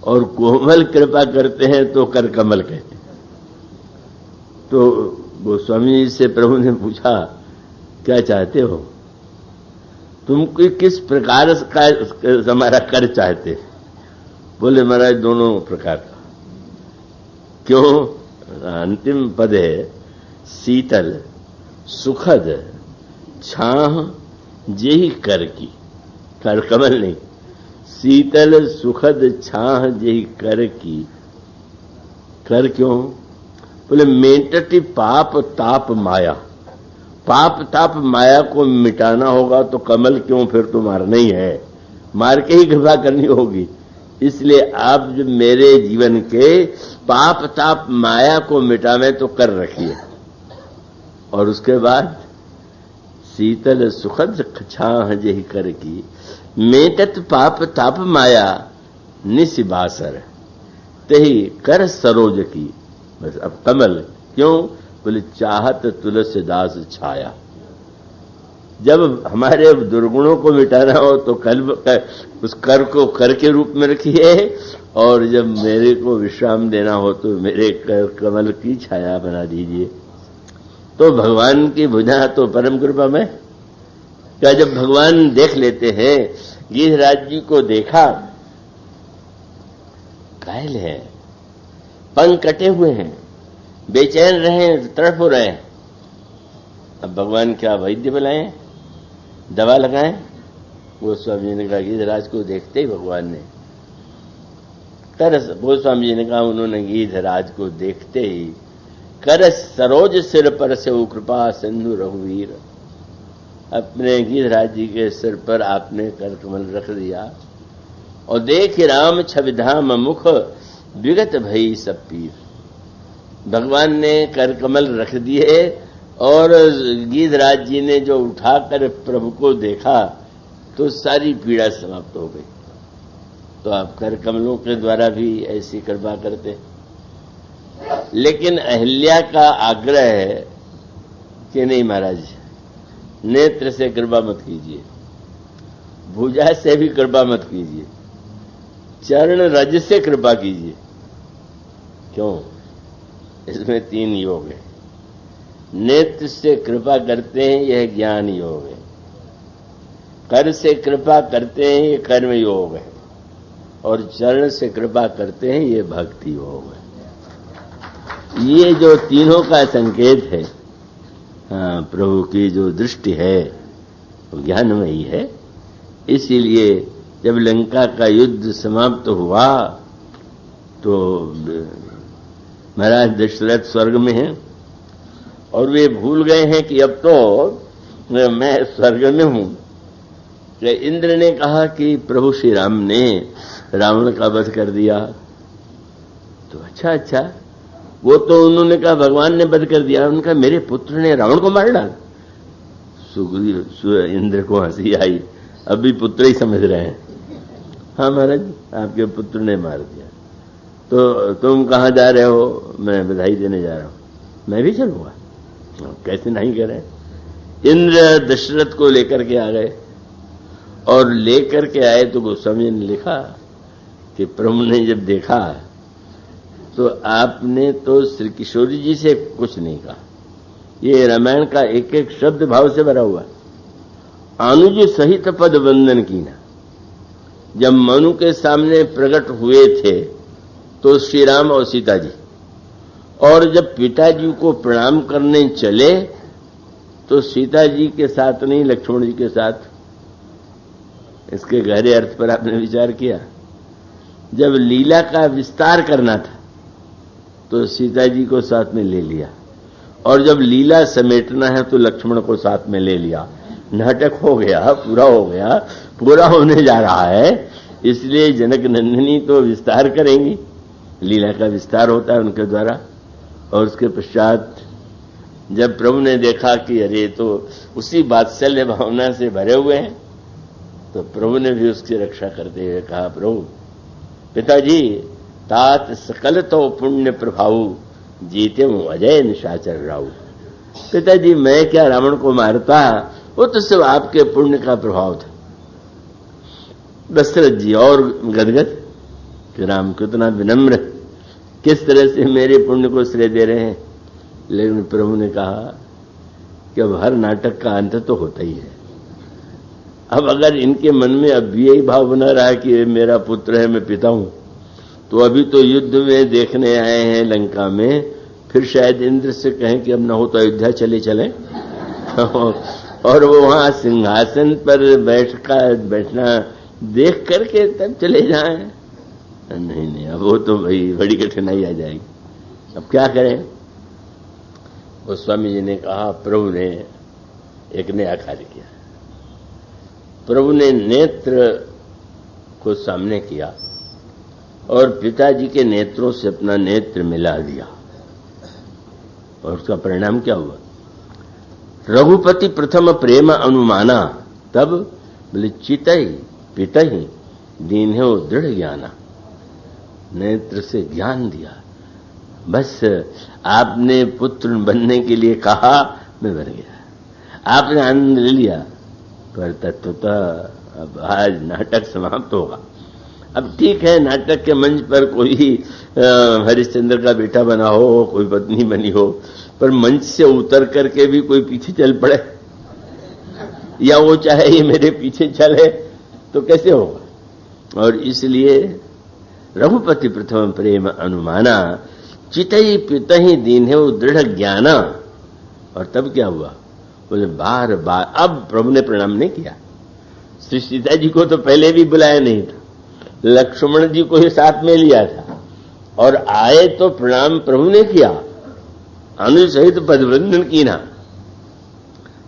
और कोमल कृपा करते हैं तो कर कमल कहते। तो गोस्वामी जी से प्रभु ने पूछा क्या चाहते हो तुम, किस प्रकार का हमारा कर चाहते? बोले महाराज दोनों प्रकार का। क्यों? अंतिम पद है शीतल सुखद छाह जेहि कर की। कर कमल नहीं, शीतल सुखद छाह जेहि कर की। कर क्यों? बोले मेटति पाप ताप माया। पाप ताप माया को मिटाना होगा तो कमल क्यों, फिर तो मारना ही है, मार के ही कृपा करनी होगी। इसलिए आप जो मेरे जीवन के पाप ताप माया को मिटावे तो कर रखिए। और उसके बाद शीतल सुखद छाह जेहि कर की मेटत पाप ताप माया निशिबासर तेहि कर सरोज की। बस अब कमल क्यों? बोले चाहत तुलसीदास छाया। जब हमारे दुर्गुणों को मिटाना हो तो उस कर को कर के रूप में रखिए और जब मेरे को विश्राम देना हो तो मेरे कर कमल की छाया बना दीजिए। तो भगवान की भुजा तो परम कृपा में क्या जब भगवान देख लेते हैं, गिरिराज जी को देखा, घायल है, पंख कटे हुए हैं, बेचैन रहे, तड़प हो रहे हैं। अब भगवान क्या वैद्य बुलाएं, दवा लगाएं? गोस्वामी जी ने कहा गिरिराज को देखते ही भगवान ने गोस्वामी जी ने कहा उन्होंने गिरिराज को देखते ही कर सरोज सिर पर से कृपा सिंधु रघुवीर। अपने गिरिराज जी के सिर पर आपने कर कमल रख दिया और देख राम छविधाम मुख विगत भई सब पीर। भगवान ने कर कमल रख दिए और गिरिराज जी ने जो उठाकर प्रभु को देखा तो सारी पीड़ा समाप्त हो गई। तो आप कर कमलों के द्वारा भी ऐसी कृपा करते। लेकिन अहिल्या का आग्रह है कि नहीं महाराज नेत्र से कृपा मत कीजिए, भुजा से भी कृपा मत कीजिए, चरण रज से कृपा कीजिए। क्यों? इसमें 3 योग है। नेत्र से कृपा करते हैं, यह ज्ञान योग है। कर से कृपा करते हैं, ये कर्म योग है। और चरण से कृपा करते हैं, ये भक्ति योग है। ये जो तीनों का संकेत है, हाँ, प्रभु की जो दृष्टि है वो ज्ञानमयी है। इसीलिए जब लंका का युद्ध समाप्त हुआ तो महाराज दशरथ स्वर्ग में हैं और वे भूल गए हैं कि अब तो मैं स्वर्ग में हूं। इंद्र ने कहा कि प्रभु श्री राम ने रावण का वध कर दिया। तो अच्छा, वो तो उन्होंने कहा भगवान ने वध कर दिया। उनका मेरे पुत्र ने रावण को मार डाला। इंद्र को हंसी आई, अभी पुत्र ही समझ रहे हैं। हाँ महाराज, आपके पुत्र ने मार दिया। तो तुम कहाँ जा रहे हो? मैं बधाई देने जा रहा हूं। मैं भी चलूंगा। कैसे नहीं कह रहे। इंद्र दशरथ को लेकर के आ गए और लेकर के आए तो गोस्वामी ने लिखा कि प्रभु ने जब देखा तो आपने तो श्री किशोरी जी से कुछ नहीं कहा। ये रामायण का एक एक शब्द भाव से भरा हुआ। अनुज सहित पद वंदन कीना। जब मनु के सामने प्रकट हुए थे तो श्री राम और सीता जी, और जब पिताजी को प्रणाम करने चले तो सीता जी के साथ नहीं, लक्ष्मण जी के साथ। इसके गहरे अर्थ पर आपने विचार किया? जब लीला का विस्तार करना था तो सीता जी को साथ में ले लिया, और जब लीला समेटना है तो लक्ष्मण को साथ में ले लिया। नाटक हो गया, पूरा हो गया, पूरा होने जा रहा है। इसलिए जनक नंदिनी तो विस्तार करेंगी, लीला का विस्तार होता है उनके द्वारा। और उसके पश्चात जब प्रभु ने देखा कि अरे तो उसी वात्सल्य भावना से भरे हुए हैं, तो प्रभु ने भी उसकी रक्षा करते हुए कहा, प्रभु पिताजी तात सकल तो पुण्य प्रभाव जीते हूं अजय निशाचर राव। पिताजी मैं क्या रावण को मारता, वो तो सब आपके पुण्य का प्रभाव था। दशरथ जी और गदगद कि राम कितना विनम्र, किस तरह से मेरे पुण्य को श्रेय दे रहे हैं। लेकिन प्रभु ने कहा कि अब हर नाटक का अंत तो होता ही है। अब अगर इनके मन में अब भी यही भाव बना रहा है कि मेरा पुत्र है, मैं पिता हूं, तो अभी तो युद्ध में देखने आए हैं लंका में, फिर शायद इंद्र से कहें कि अब न हो तो अयोध्या चले और वो वहां सिंहासन पर बैठना देख करके तब चले जाएं। नहीं, अब वो तो भाई बड़ी कठिनाई आ जाएगी। अब क्या करें? गोस्वामी जी ने कहा, प्रभु ने एक नया कार्य किया। प्रभु ने नेत्र को सामने किया और पिताजी के नेत्रों से अपना नेत्र मिला दिया, और उसका परिणाम क्या हुआ? रघुपति प्रथम प्रेम अनुमाना। तब बोले चितई पितहि दीन्हो दृढ़ ज्ञाना। नेत्र से ज्ञान दिया। बस आपने पुत्र बनने के लिए कहा, मैं बन गया। आपने आनंद ले लिया, पर तत्वतः अब आज नाटक समाप्त होगा। अब ठीक है, नाटक के मंच पर कोई हरिश्चंद्र का बेटा बना हो, कोई पत्नी बनी हो, पर मंच से उतर करके भी कोई पीछे चल पड़े, या वो चाहे ये मेरे पीछे चले, तो कैसे होगा? और इसलिए रघुपति प्रथम प्रेम अनुमाना चितई पितहि दीन्हो दृढ़ ज्ञाना। और तब क्या हुआ? बोले बार बार। अब प्रभु ने प्रणाम नहीं किया। श्री सीता जी को तो पहले भी बुलाया नहीं था, लक्ष्मण जी को ही साथ में लिया था, और आए तो प्रणाम प्रभु ने किया, अनुज सहित पदवंदन की ना।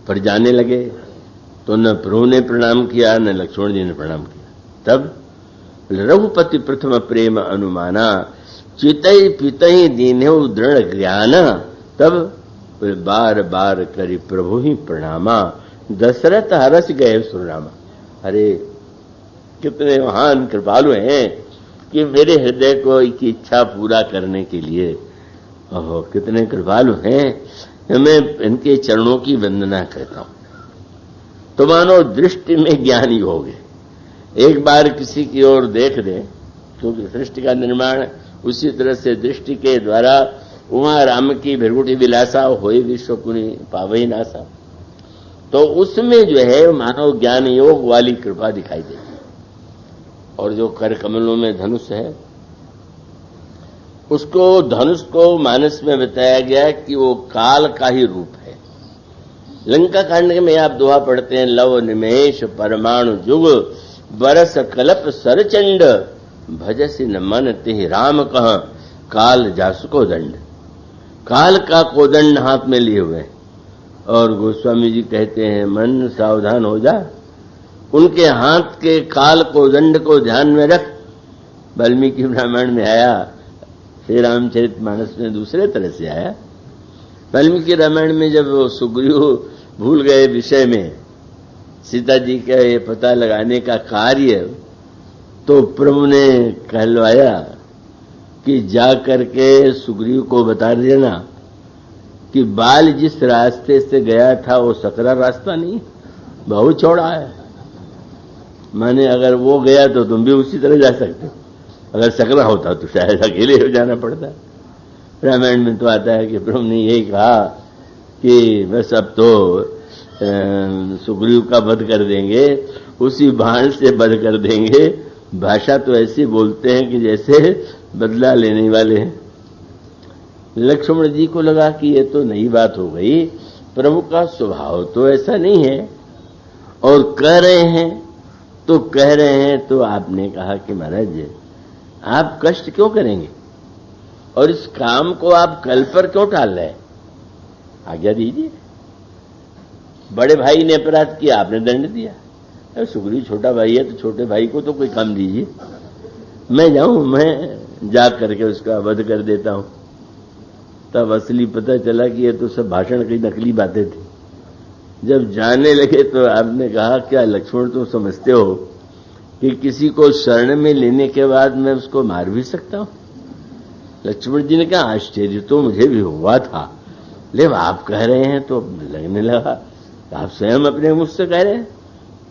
पर जाने लगे तो न प्रभु ने प्रणाम किया, न लक्ष्मण जी ने प्रणाम किया। तब रघुपति प्रथम प्रेम अनुमाना चितई पितहि दीन्हो दृढ़ ज्ञाना। तब बार बार करी प्रभु ही प्रणामा। दशरथ हरस गए सुरनामा। अरे कितने महान कृपालु हैं कि मेरे हृदय को की इच्छा पूरा करने के लिए, ओहो कितने कृपालु हैं। मैं इनके चरणों की वंदना करता हूं। तो मानो दृष्टि में ज्ञान योग है। एक बार किसी की ओर देख दें, क्योंकि सृष्टि का निर्माण उसी तरह से दृष्टि के द्वारा उमा राम की भृगुटी विलासा होई विश्व कुनी पावई नासा, तो उसमें जो है मानव ज्ञान योग वाली कृपा दिखाई देती है। और जो कर कमलों में धनुष है, उसको धनुष को मानस में बताया गया कि वो काल का ही रूप है। लंका कांड में आप दोहा पढ़ते हैं, लव निमेश परमाणु जुग बरस कलप सरचंड भजसी न मन तिहि राम कह काल जासु को दंड। काल का कोदंड हाथ में लिए हुए, और गोस्वामी जी कहते हैं मन सावधान हो जा, उनके हाथ के काल कोदंड को ध्यान में रख। वाल्मीकि रामायण में आया, श्री रामचरितमानस में दूसरे तरह से आया। वाल्मीकि रामायण में जब वो सुग्रीव भूल गए विषय में सीता जी का ये पता लगाने का कार्य, तो प्रभु ने कहलवाया कि जा करके सुग्रीव को बता देना कि बाल जिस रास्ते से गया था वो सकरा रास्ता नहीं, बहुत चौड़ा है। माने अगर वो गया तो तुम भी उसी तरह जा सकते हो, अगर सकरा होता तो शायद अकेले हो जाना पड़ता। रामायण में तो आता है कि प्रभु ने यही कहा कि बस अब तो सुग्रीव का वध कर देंगे, उसी बाण से वध कर देंगे। भाषा तो ऐसी बोलते हैं कि जैसे बदला लेने वाले हैं। लक्ष्मण जी को लगा कि ये तो नई बात हो गई, प्रभु का स्वभाव तो ऐसा नहीं है, और कह रहे हैं तो आपने कहा कि महाराज आप कष्ट क्यों करेंगे, और इस काम को आप कल पर क्यों टाल रहे हैं, आज्ञा दीजिए। बड़े भाई ने अपराध किया, आपने दंड दिया। अरे सुग्रीव छोटा भाई है तो छोटे भाई को तो कोई काम दीजिए, मैं जाऊं, मैं जा करके उसका वध कर देता हूं। तब असली पता चला कि ये तो सब भाषण की नकली बातें थी। जब जाने लगे तो आपने कहा, क्या लक्ष्मण तुम समझते हो कि किसी को शरण में लेने के बाद मैं उसको मार भी सकता हूं? लक्ष्मण जी ने कहा, आश्चर्य तो मुझे भी हुआ था, लेकिन आप कह रहे हैं तो लगने लगा आप स्वयं अपने मुझ से कह रहे हैं।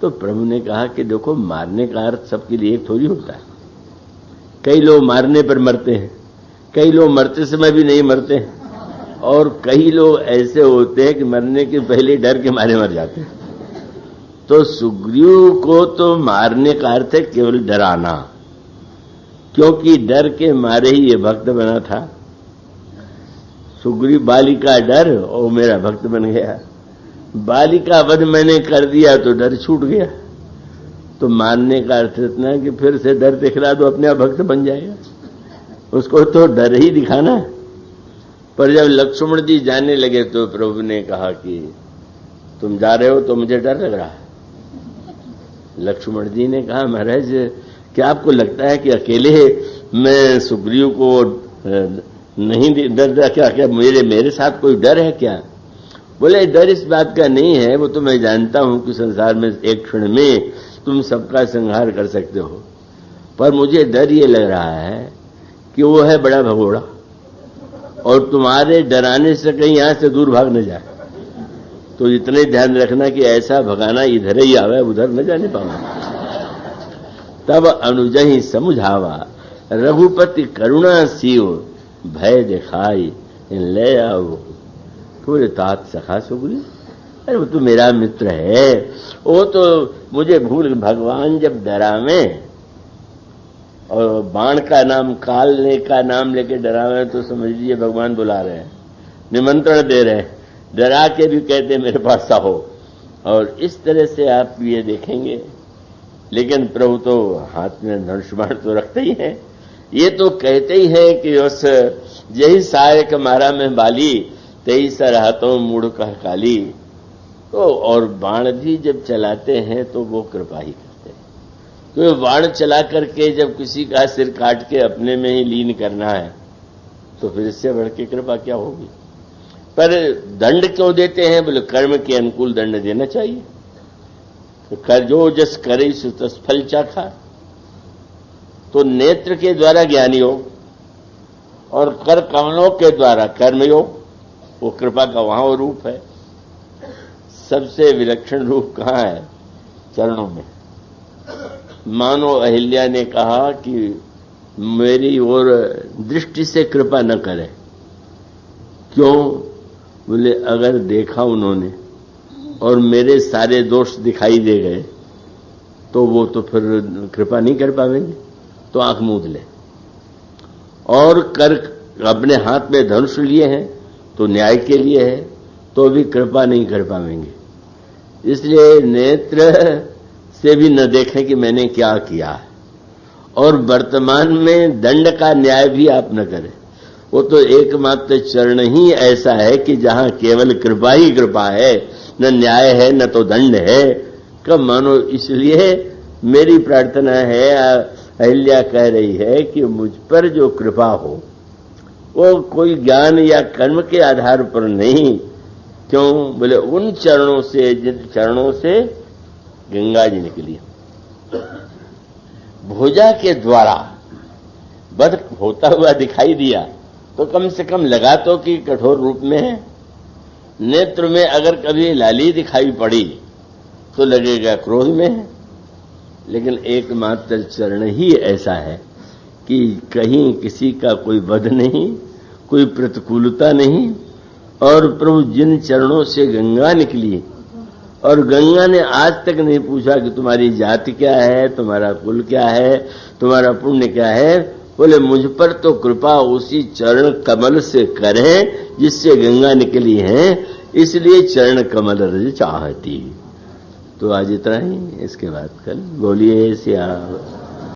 तो प्रभु ने कहा कि देखो, मारने का अर्थ सबके लिए एक थोड़ी होता है। कई लोग मारने पर मरते हैं, कई लोग मरते समय भी नहीं मरते हैं, और कई लोग ऐसे होते हैं कि मरने के पहले डर के मारे मर जाते हैं। तो सुग्रीव को तो मारने का अर्थ है केवल डराना, क्योंकि डर के मारे ही ये भक्त बना था। सुग्रीव बाली का डर और मेरा भक्त बन गया। बाली का वध मैंने कर दिया तो डर छूट गया। तो मारने का अर्थ इतना कि फिर से डर दिखला दो, अपने आप भक्त बन जाएगा। उसको तो डर ही दिखाना। पर जब लक्ष्मण जी जाने लगे तो प्रभु ने कहा कि तुम जा रहे हो तो मुझे डर लग रहा है। लक्ष्मण जी ने कहा, महाराज क्या आपको लगता है कि अकेले मैं सुग्रीव को नहीं डर, क्या मेरे साथ कोई डर है क्या? बोले, डर इस बात का नहीं है, वो तो मैं जानता हूं कि संसार में एक क्षण में तुम सबका संहार कर सकते हो, पर मुझे डर ये लग रहा है कि वो है बड़ा भगोड़ा, और तुम्हारे डराने से कहीं यहां से दूर भाग न जाए। तो इतने ध्यान रखना कि ऐसा भगाना इधर ही आवे, उधर न जाने पावा। तब अनुजहि समुझावा, रघुपति करुणा सीव, भय दिखाई ले आओ पूरे तात सखा सुग्रीव। अरे वो तो मेरा मित्र है, वो तो मुझे भूल, भगवान जब डरावे और बाण का नाम, काल का नाम लेके डरावे तो समझ लीजिए भगवान बुला रहे हैं, निमंत्रण दे रहे हैं, डरा के भी कहते मेरे पास आओ। और इस तरह से आप ये देखेंगे। लेकिन प्रभु तो हाथ में धनुष बाण तो रखते ही हैं। ये तो कहते ही हैं कि उस यही सहायक मारा में बाली, तेई सर हाथों मूढ़ कह काली। तो और बाण भी जब चलाते हैं तो वो कृपा ही करते हैं। तो बाण चला करके जब किसी का सिर काट के अपने में ही लीन करना है तो फिर इससे बढ़ के कृपा क्या होगी। पर दंड क्यों देते हैं? बोले कर्म के अनुकूल दंड देना चाहिए। तो कर जो जस करे सो तस फल चाखा। तो नेत्र के द्वारा ज्ञान योग और कर कमलों के द्वारा कर्म योग, वो कृपा का वहां रूप है। सबसे विलक्षण रूप कहाँ है? चरणों में। मानो अहिल्या ने कहा कि मेरी ओर दृष्टि से कृपा न करे। क्यों? बोले अगर देखा उन्होंने और मेरे सारे दोष दिखाई दे गए तो वो तो फिर कृपा नहीं कर पाएंगे, तो आंख मूंद ले। और कर अपने हाथ में धनुष लिए हैं तो न्याय के लिए है, तो भी कृपा नहीं कर पाएंगे। इसलिए नेत्र से भी न देखें कि मैंने क्या किया है, और वर्तमान में दंड का न्याय भी आप न करें। वो तो एकमात्र चरण ही ऐसा है कि जहां केवल कृपा ही कृपा है, न न्याय है न तो दंड है। कब मानो, इसलिए मेरी प्रार्थना है, अहिल्या कह रही है कि मुझ पर जो कृपा हो वो कोई ज्ञान या कर्म के आधार पर नहीं। क्यों? बोले उन चरणों से जिन चरणों से गंगा जी निकली। भुजा के द्वारा वध होता हुआ दिखाई दिया तो कम से कम लगा तो कि कठोर रूप में है। नेत्र में अगर कभी लाली दिखाई पड़ी तो लगेगा क्रोध में है। लेकिन एकमात्र चरण ही ऐसा है कि कहीं किसी का कोई वध नहीं, कोई प्रतिकूलता नहीं। और प्रभु जिन चरणों से गंगा निकली, और गंगा ने आज तक नहीं पूछा कि तुम्हारी जाति क्या है, तुम्हारा कुल क्या है, तुम्हारा पुण्य क्या है। बोले मुझ पर तो कृपा उसी चरण कमल से करें जिससे गंगा निकली है, इसलिए चरण कमल रज चाहती। तो आज इतना ही, इसके बाद कल। बोलिए श्याम।